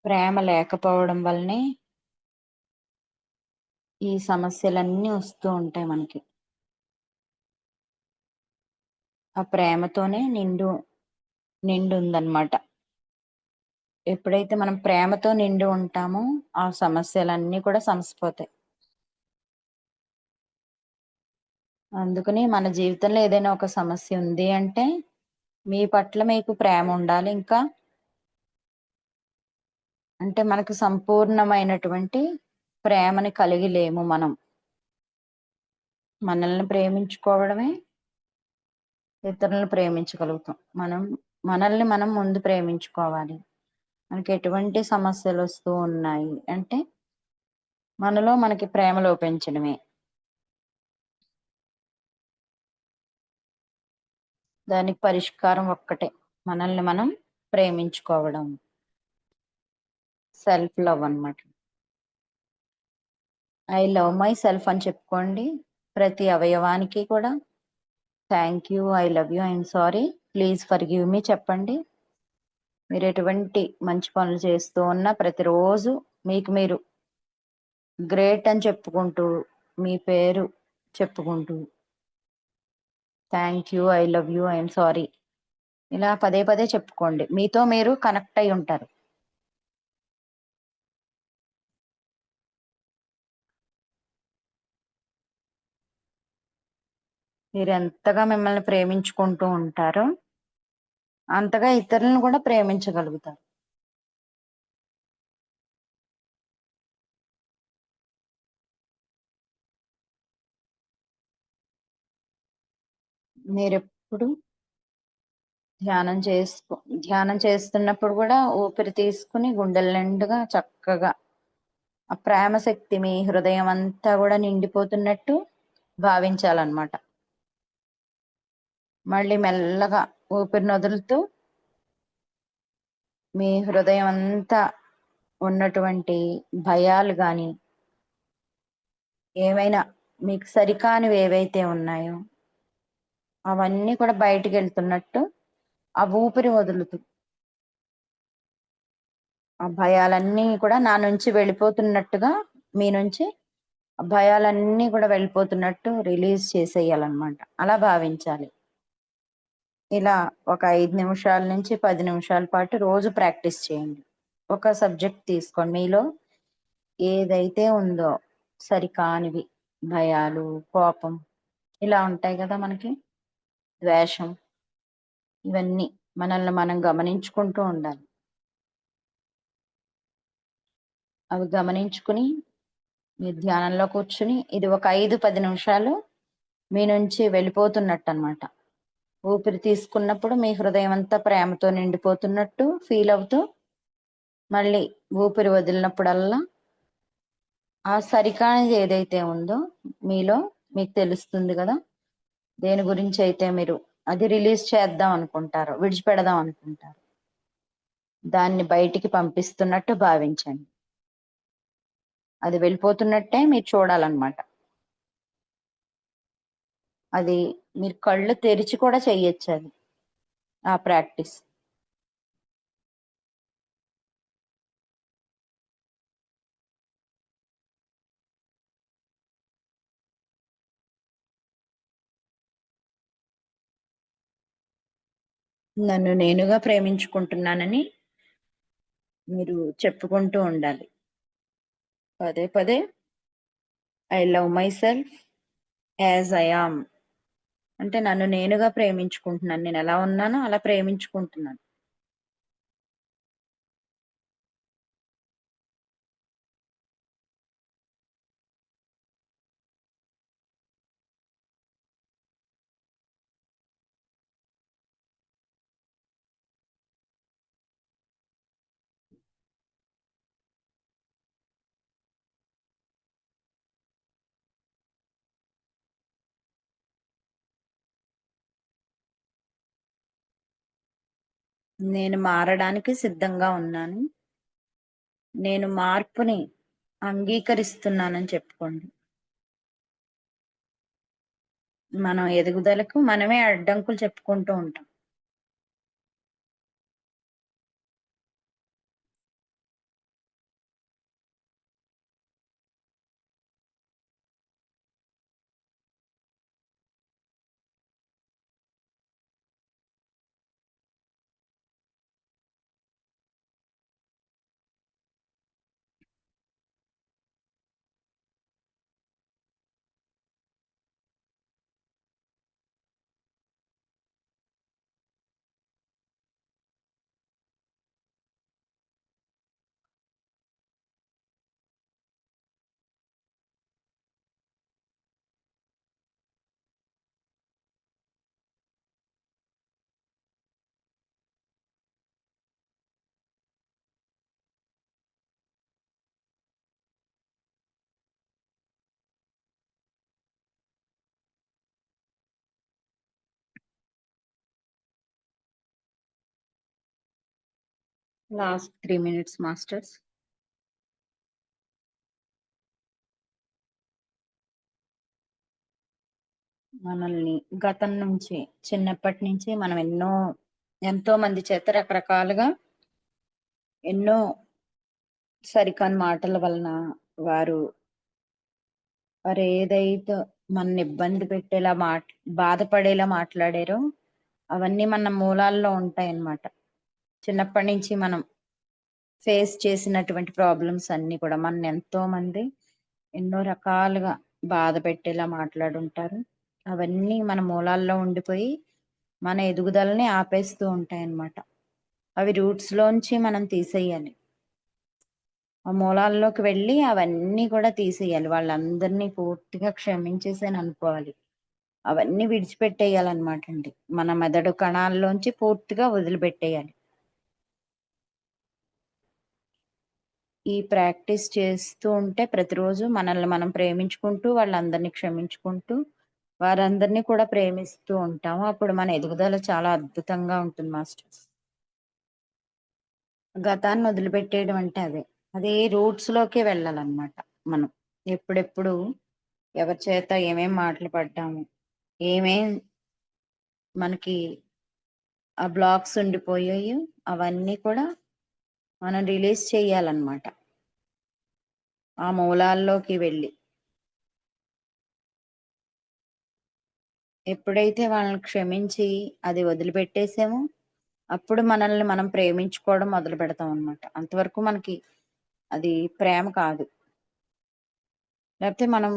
ప్రేమ లేకపోవడం వల్లనే ఈ సమస్యలన్నీ వస్తూ ఉంటాయి మనకి. ఆ ప్రేమతోనే నిండి ఉందన్నమాట. ఎప్పుడైతే మనం ప్రేమతో నిండి ఉంటామో ఆ సమస్యలన్నీ కూడా సమసిపోతాయి. అందుకని మన జీవితంలో ఏదైనా ఒక సమస్య ఉంది అంటే మీ పట్ల మీకు ప్రేమ ఉండాలి. ఇంకా అంటే మనకు సంపూర్ణమైనటువంటి ప్రేమని కలిగి లేము మనం. మనల్ని ప్రేమించుకోవడమే ఇతరులను ప్రేమించగలుగుతాం. మనల్ని మనం ముందు ప్రేమించుకోవాలి. మనకి ఎటువంటి సమస్యలు వస్తూ ఉన్నాయి అంటే మనలో మనకి ప్రేమ లోపించడమే. దానికి పరిష్కారం ఒక్కటే, మనల్ని మనం ప్రేమించుకోవడం. సెల్ఫ్ లవ్ అన్నమాట. ఐ లవ్ మై సెల్ఫ్ అని చెప్పుకోండి. ప్రతి అవయవానికి కూడా thank you, I love you, I'm sorry, please forgive me చెప్పండి. మీరు ఎటువంటి మంచి పనులు చేస్తూ ఉన్నా ప్రతిరోజు మీకు మీరు గ్రేట్ అని చెప్పుకుంటూ, మీ పేరు చెప్పుకుంటూ thank you, I love you, I'm sorry ఇలా పదే పదే చెప్పుకోండి. మీతో మీరు కనెక్ట్ అయి ఉంటారు. మీరు ఎంతగా మిమ్మల్ని ప్రేమించుకుంటూ ఉంటారో అంతగా ఇతరులను కూడా ప్రేమించగలుగుతారు. మీరెప్పుడు ధ్యానం చేస్తున్నప్పుడు కూడా ఊపిరి తీసుకుని గుండెల నిండుగా చక్కగా ఆ ప్రేమ శక్తి మీ హృదయం అంతా కూడా నిండిపోతున్నట్టు భావించాలన్నమాట. మళ్ళీ మెల్లగా ఊపిరిని వదులుతూ మీ హృదయం అంతా ఉన్నటువంటి భయాలు గాని ఏమైనా మీకు సరికానివి ఏవైతే ఉన్నాయో అవన్నీ కూడా బయటికి వెళ్తున్నట్టు ఆ ఊపిరి వదులుతూ ఆ భయాలన్నీ కూడా నా నుంచి వెళ్ళిపోతున్నట్టుగా, మీ నుంచి ఆ భయాలన్నీ కూడా వెళ్ళిపోతున్నట్టు రిలీజ్ చేసేయాలన్నమాట. అలా భావించాలి. ఇలా ఒక 5 నిమిషాల నుంచి 10 నిమిషాల పాటు రోజు ప్రాక్టీస్ చేయండి. ఒక సబ్జెక్ట్ తీసుకోండి. మీలో ఏదైతే ఉందో సరికానివి, భయాలు, కోపం ఇలా ఉంటాయి కదా మనకి, ద్వేషం, ఇవన్నీ మనల్ని మనం గమనించుకుంటూ ఉండాలి. అవి గమనించుకుని మీరు ధ్యానంలో కూర్చుని ఇది ఒక 5-10 నిమిషాలు మీ నుంచి వెళ్ళిపోతున్నట్టు అన్నమాట. ఊపిరి తీసుకున్నప్పుడు మీ హృదయం అంతా ప్రేమతో నిండిపోతున్నట్టు ఫీల్ అవుతూ, మళ్ళీ ఊపిరి వదిలినప్పుడల్లా ఆ సరికానిది ఏదైతే ఉందో మీలో మీకు తెలుస్తుంది కదా, దేని గురించి అయితే మీరు అది రిలీజ్ చేద్దాం అనుకుంటారో, విడిచిపెడదాం అనుకుంటారు, దాన్ని బయటికి పంపిస్తున్నట్టు భావించండి. అది వెళ్ళిపోతున్నట్టే మీరు చూడాలన్నమాట. అది మీరు కళ్ళు తెరిచి కూడా చెయ్యొచ్చు అది, ఆ ప్రాక్టీస్. నన్ను నేనుగా ప్రేమించుకుంటున్నానని మీరు చెప్పుకుంటూ ఉండాలి. పదే పదే I love my self as I am అంటే నన్ను నేనుగా ప్రేమించుకుంటున్నాను. నేను ఎలా ఉన్నానో అలా ప్రేమించుకుంటున్నాను. నేను మారడానికి సిద్ధంగా ఉన్నాను. నేను మార్పుని అంగీకరిస్తున్నానని చెప్పుకోండి. మనం ఎదుగుదలకు మనమే అడ్డంకులు చెప్పుకుంటూ ఉంటాం. Last 3 minutes masters. మనల్ని గతం నుంచి చిన్నప్పటి నుంచి మనం ఎంతో మంది చేత రకరకాలుగా ఎన్నో సరికాని మాటల వలన వారు ఏదైతే మన ఇబ్బంది పెట్టేలా బాధపడేలా మాట్లాడారో అవన్నీ మన మూలాల్లో ఉంటాయి అన్నమాట. చిన్నప్పటి నుంచి మనం ఫేస్ చేసినటువంటి ప్రాబ్లమ్స్ అన్ని కూడా మన ఎంతో మంది ఎన్నో రకాలుగా బాధ పెట్టేలా మాట్లాడుంటారు. అవన్నీ మన మూలాల్లో ఉండిపోయి మన ఎదుగుదలని ఆపేస్తూ ఉంటాయి అన్నమాట. అవి రూట్స్ లోంచి మనం తీసేయాలి. ఆ మూలాల్లోకి వెళ్ళి అవన్నీ కూడా తీసేయాలి. వాళ్ళందరినీ పూర్తిగా క్షమించేసాను అనుకోవాలి. అవన్నీ విడిచిపెట్టేయాలన్నమాట అండి. మన మెదడు కణాల్లోంచి పూర్తిగా వదిలిపెట్టేయాలి. ఈ ప్రాక్టీస్ చేస్తూ ఉంటే ప్రతిరోజు మనల్ని మనం ప్రేమించుకుంటూ వాళ్ళందరినీ క్షమించుకుంటూ వారందరినీ కూడా ప్రేమిస్తూ ఉంటాము. అప్పుడు మన ఎదుగుదల చాలా అద్భుతంగా ఉంటుంది మాస్టర్స్. గతాన్ని వదిలిపెట్టేయడం అంటే అదే రూట్స్ లోకే వెళ్ళాలన్నమాట. మనం ఎప్పుడెప్పుడు ఎవరి చేత ఏమేం మాటలు పడ్డాము, ఏమేం మనకి ఆ బ్లాక్స్ ఉండిపోయాయి, అవన్నీ కూడా మనం రిలీజ్ చేయాలన్నమాట. ఆ మూలాల్లోకి వెళ్ళి ఎప్పుడైతే వాళ్ళని క్షమించి అది వదిలిపెట్టేసామో అప్పుడు మనల్ని మనం ప్రేమించుకోవడం మొదలు పెడతాం అన్నమాట. అంతవరకు మనకి అది ప్రేమ కాదు. లేకపోతే మనం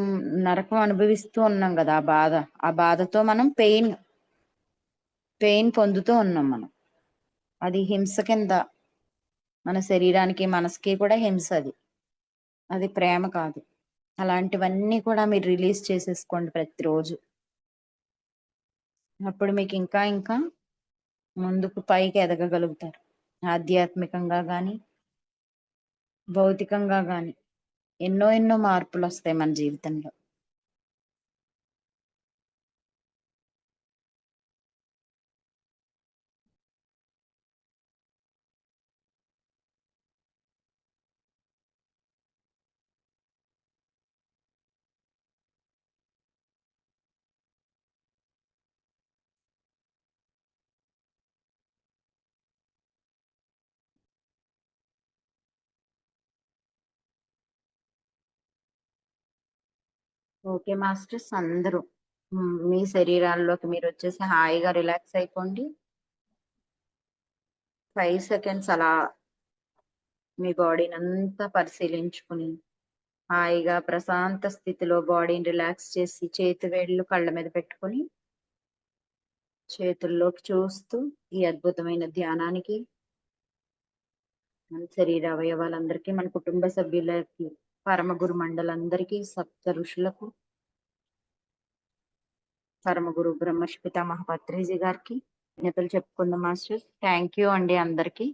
నరకం అనుభవిస్తూ ఉన్నాం కదా, ఆ బాధతో మనం పెయిన్ పొందుతూ ఉన్నాం మనం. అది హింస కింద మన శరీరానికి మనసుకి కూడా హింస. అది ప్రేమ కాదు. అలాంటివన్నీ కూడా మీరు రిలీజ్ చేసేసుకోండి ప్రతిరోజు. అప్పుడు మీకు ఇంకా ఇంకా ముందుకు పైకి ఎదగగలుగుతారు. ఆధ్యాత్మికంగా కానీ భౌతికంగా కానీ ఎన్నో మార్పులు వస్తాయి మన జీవితంలో. ఓకే మాస్టర్స్, అందరూ మీ శరీరాల్లోకి మీరు వచ్చేసి హాయిగా రిలాక్స్ అయిపోండి. 5 seconds అలా మీ బాడీని అంతా పరిశీలించుకుని హాయిగా ప్రశాంత స్థితిలో బాడీని రిలాక్స్ చేసి చేతి వేళ్ళు కళ్ళ మీద పెట్టుకొని చేతుల్లోకి చూస్తూ ఈ అద్భుతమైన ధ్యానానికి మన శరీర అవయవాలందరికీ, మన కుటుంబ సభ్యులకి, పరమ గురు మండలందరికీ, సప్త ఋషులకు, పరమ గురు బ్రహ్మర్షి పితామహ పత్రిజీ గారికి జ్ఞతలు చెప్పుకుందాం మాస్టర్స్. థ్యాంక్ యూ అండి అందరికి.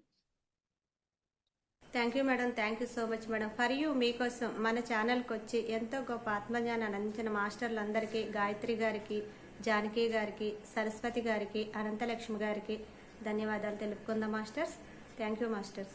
Thank you madam. Thank you so much madam. For you మీకోసం మన ఛానల్కి వచ్చి ఎంతో గొప్ప ఆత్మజ్ఞానాన్ని అందించిన మాస్టర్లందరికీ, గాయత్రి గారికి, జానకి గారికి, సరస్వతి గారికి, అనంతలక్ష్మి గారికి, ధన్యవాదాలు తెలుపుకుందాం మాస్టర్స్. Thank you masters.